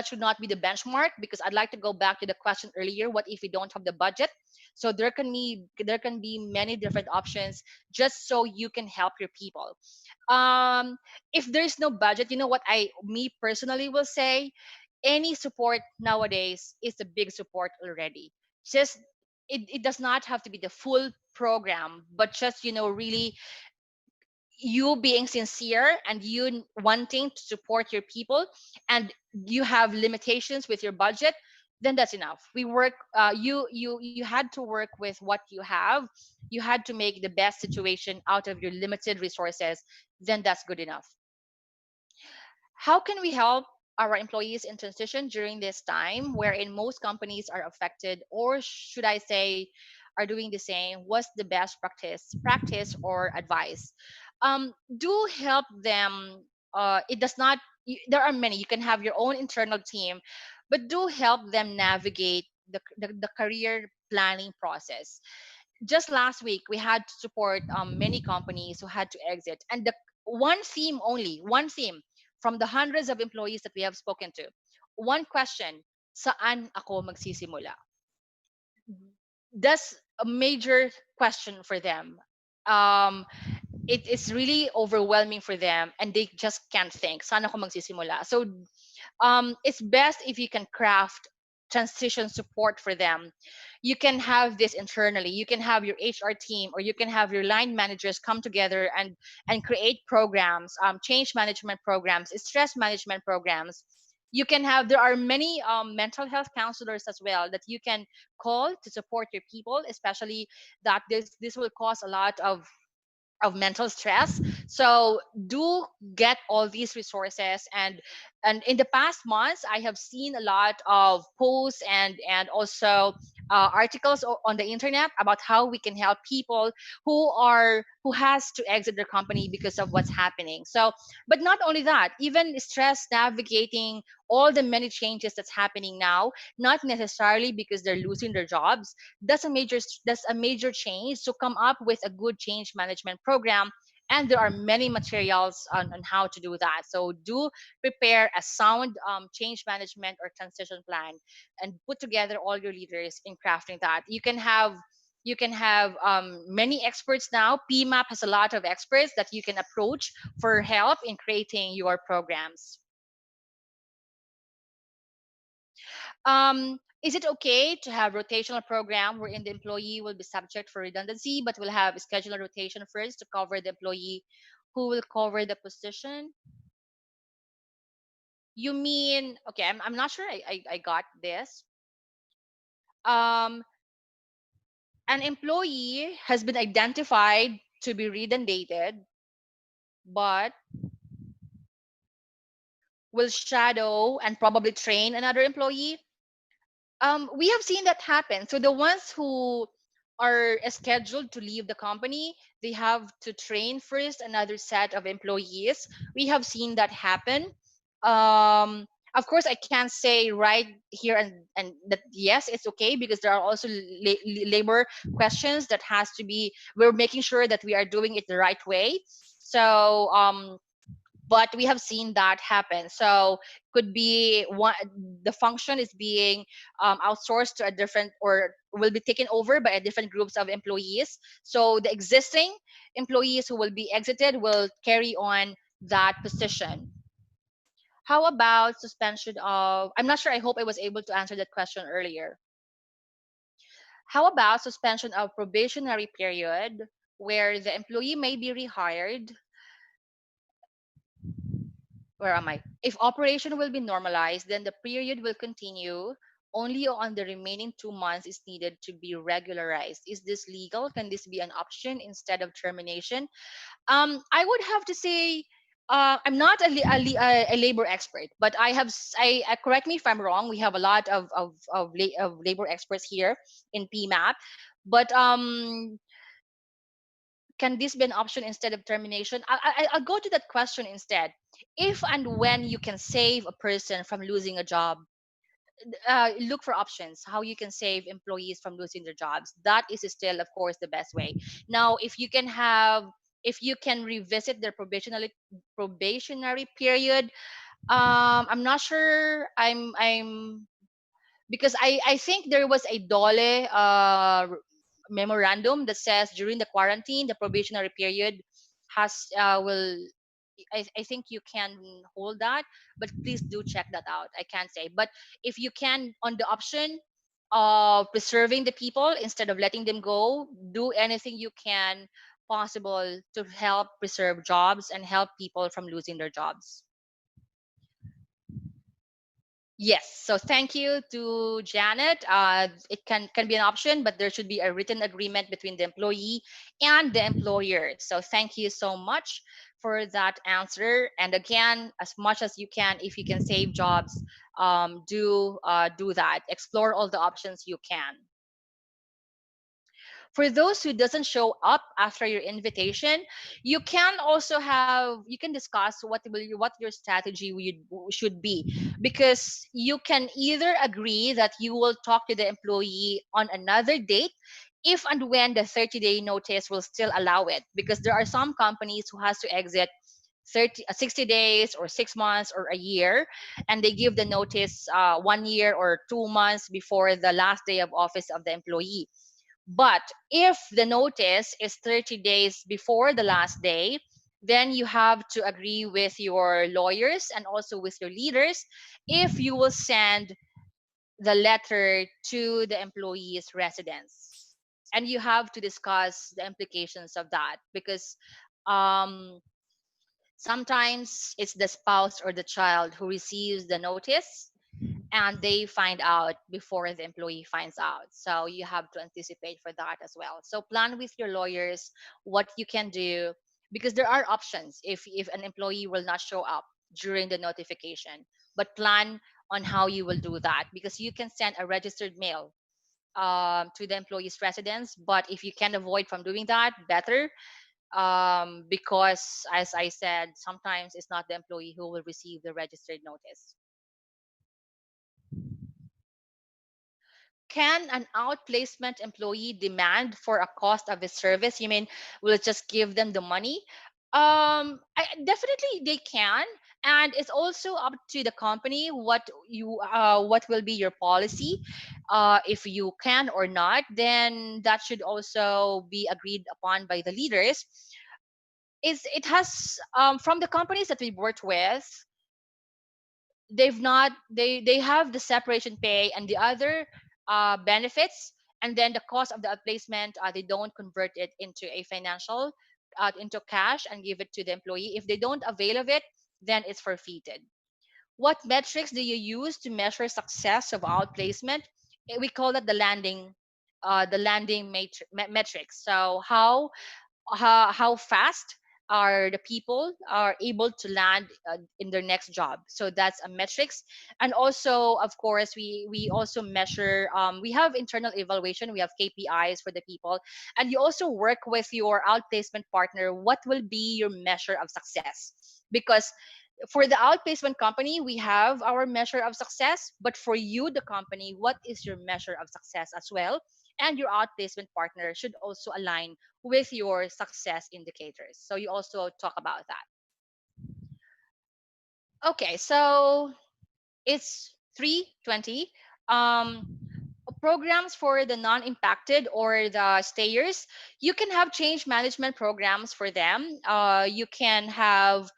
should not be the benchmark, because I'd like to go back to the question earlier: what if we don't have the budget? So there can be many different options, just so you can help your people. If there's no budget, you know what I me personally will say: any support nowadays is a big support already. Just it does not have to be the full program, but just really you being sincere and you wanting to support your people, and you have limitations with your budget, then that's enough. We work you had to work with what you have. You had to make the best situation out of your limited resources, then that's good enough. How can we help our employees in transition during this time wherein most companies are affected, or should I say are doing the same? What's the best practice or advice? Do help them. It does not There are many. You can have your own internal team, but do help them navigate the career planning process. Just last week we had to support many companies who had to exit, and the one theme from the hundreds of employees that we have spoken to, one question: saan ako magsisimula? That's a major question for them. um it is really overwhelming for them, and they just can't think saan ako magsisimula. So it's best if you can craft transition support for them. You can have this internally. You can have your HR team, or you can have your line managers come together and create programs, change management programs, stress management programs. You can have There are many mental health counselors as well that you can call to support your people, especially that this will cause a lot of of mental stress. So do get all these resources. And in the past months, I have seen a lot of posts and also articles on the internet about how we can help people who has to exit their company because of what's happening. So, but not only that, even stress navigating all the many changes that's happening now, not necessarily because they're losing their jobs. That's a major change. So come up with a good change management program, and there are many materials on how to do that. So do prepare a sound change management or transition plan, and put together all your leaders in crafting that. You can have many experts now. PMAP has a lot of experts that you can approach for help in creating your programs. Is it okay to have rotational program wherein the employee will be subject for redundancy, but will have scheduled rotation first to cover the employee who will cover the position? You mean, okay, I'm not sure I got this. Um, an employee has been identified to be redundated, but will shadow and probably train another employee. We have seen that happen. So the ones who are scheduled to leave the company, they have to train first another set of employees. We have seen that happen. Of course, I can't say right here and that yes, it's okay, because there are also labor questions that has to be. We're making sure that we are doing it the right way. So but we have seen that happen. So could be one, the function is being outsourced to a different, or will be taken over by a different groups of employees. So the existing employees who will be exited will carry on that position. How about suspension of, I'm not sure, I hope I was able to answer that question earlier. How about suspension of probationary period, where the employee may be rehired? Where am I? If operation will be normalized, then the period will continue. Only on the remaining 2 months is needed to be regularized. Is this legal? Can this be an option instead of termination? I would have to say, I'm not a labor expert, but correct me if I'm wrong. We have a lot of labor experts here in PMAP, but can this be an option instead of termination? I'll go to that question instead. If and when you can save a person from losing a job, look for options how you can save employees from losing their jobs. That is still, of course, the best way. Now, if you can revisit their probationary period, I'm not sure. I'm because I think there was a Dole memorandum that says during the quarantine, the probationary period has will I think you can hold that, but please do check that out. I can't say, but if you can, on the option of preserving the people instead of letting them go, do anything you can possible to help preserve jobs and help people from losing their jobs. Yes. So thank you to Janet. It can be an option, but there should be a written agreement between the employee and the employer. So thank you so much for that answer. And again, as much as you can, if you can save jobs, do that. Explore all the options you can. For those who doesn't show up after your invitation, you can discuss what your strategy should be, because you can either agree that you will talk to the employee on another date if and when the 30-day notice will still allow it, because there are some companies who has to exit 60 days or 6 months or a year, and they give the notice 1 year or 2 months before the last day of office of the employee. But if the notice is 30 days before the last day, then you have to agree with your lawyers and also with your leaders if you will send the letter to the employee's residence. And you have to discuss the implications of that, because um, sometimes it's the spouse or the child who receives the notice, and they find out before the employee finds out. So you have to anticipate for that as well. So plan with your lawyers what you can do, because there are options if an employee will not show up during the notification. But plan on how you will do that, because you can send a registered mail to the employee's residence. But if you can avoid from doing that, better, because as I said, sometimes it's not the employee who will receive the registered notice. Can an outplacement employee demand for a cost of his service? You mean we'll just give them the money? Definitely they can, and it's also up to the company what will be your policy. If you can or not, then that should also be agreed upon by the leaders. Is it has from the companies that we've worked with, they have the separation pay and the other benefits, and then the cost of the outplacement, they don't convert it into a financial, into cash and give it to the employee. If they don't avail of it, then it's forfeited. What metrics do you use to measure success of outplacement? We call it the landing metrics. So how fast are the people are able to land in their next job. So that's a metrics. And also, of course, we also measure, we have internal evaluation, we have KPIs for the people, and you also work with your outplacement partner what will be your measure of success. Because for the outplacement company, we have our measure of success, but for you, the company, what is your measure of success as well? And your outplacement partner should also align with your success indicators. So you also talk about that. Okay, so it's 3:20. Um, Programs for the non-impacted or the stayers, you can have change management programs for them. You can have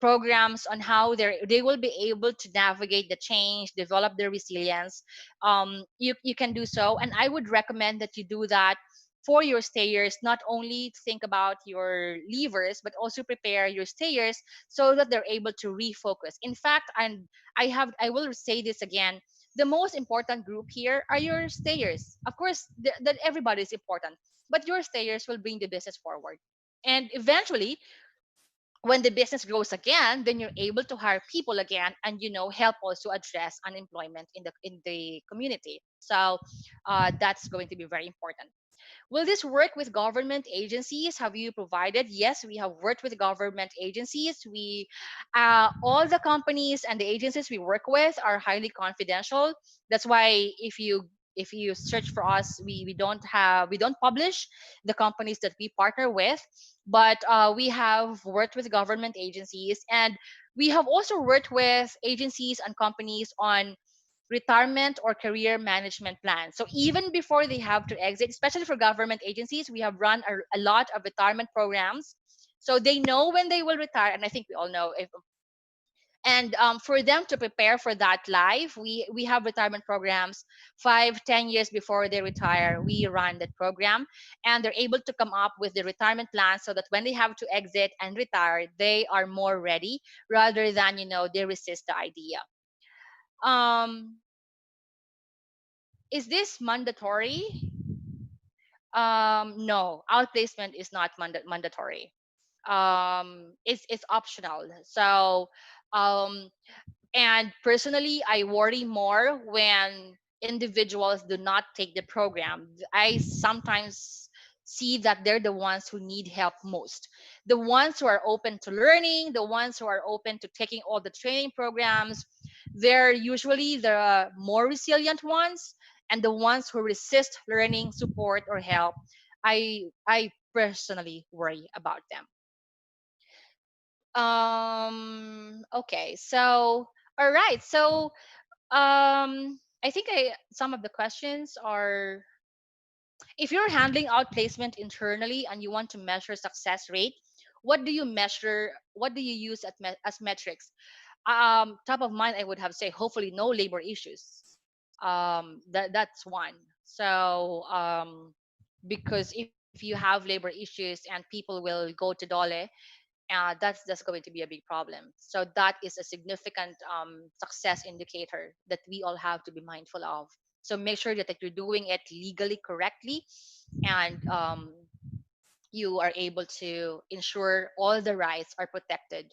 programs on how they will be able to navigate the change, develop their resilience. You can do so, and I would recommend that you do that for your stayers. Not only think about your leavers, but also prepare your stayers so that they're able to refocus. In fact, and I will say this again, the most important group here are your stayers. Of course, that everybody is important, but your stayers will bring the business forward. And eventually, when the business grows again, then you're able to hire people again, and help also address unemployment in the community. So that's going to be very important. Will this work with government agencies? Have you provided? Yes, we have worked with government agencies. All the companies and the agencies we work with are highly confidential. That's why if you search for us, we don't publish the companies that we partner with, but we have worked with government agencies, and we have also worked with agencies and companies on retirement or career management plans. So even before they have to exit, especially for government agencies, we have run a lot of retirement programs. So they know when they will retire, and I think we all know if. And for them to prepare for that life, we have retirement programs 5-10 years before they retire. We run that program, and they're able to come up with the retirement plan so that when they have to exit and retire, they are more ready rather than they resist the idea. Um, is this mandatory? No, outplacement is not mandatory. It's optional. So um, and personally, I worry more when individuals do not take the program. I sometimes see that they're the ones who need help most. The ones who are open to learning, the ones who are open to taking all the training programs, they're usually the more resilient ones, and the ones who resist learning, support, or help, I personally worry about them. Okay, so all right, so I think some of the questions are, if you're handling outplacement internally and you want to measure success rate, what do you use as metrics? Top of mind, I would have say hopefully no labor issues. That's one. So because if you have labor issues and people will go to Dole, that's going to be a big problem. So that is a significant success indicator that we all have to be mindful of. So make sure that you're doing it legally correctly, and you are able to ensure all the rights are protected,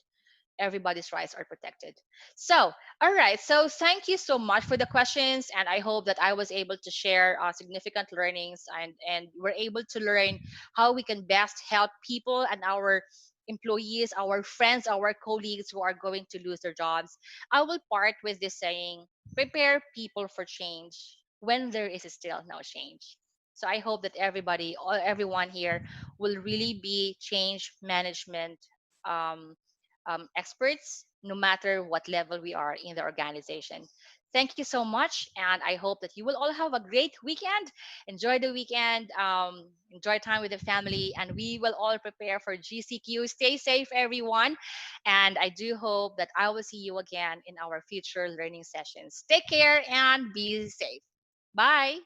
everybody's rights are protected. So, all right. So, thank you so much for the questions, and I hope that I was able to share significant learnings, and we're able to learn how we can best help people and our employees, our friends, our colleagues who are going to lose their jobs. I will part with this saying: prepare people for change when there is still no change. So I hope that everybody, or everyone here, will really be change management um, experts, no matter what level we are in the organization. Thank you so much, and I hope that you will all have a great weekend. Enjoy the weekend, enjoy time with the family, and we will all prepare for GCQ. Stay safe, everyone, and I do hope that I will see you again in our future learning sessions. Take care and be safe. Bye.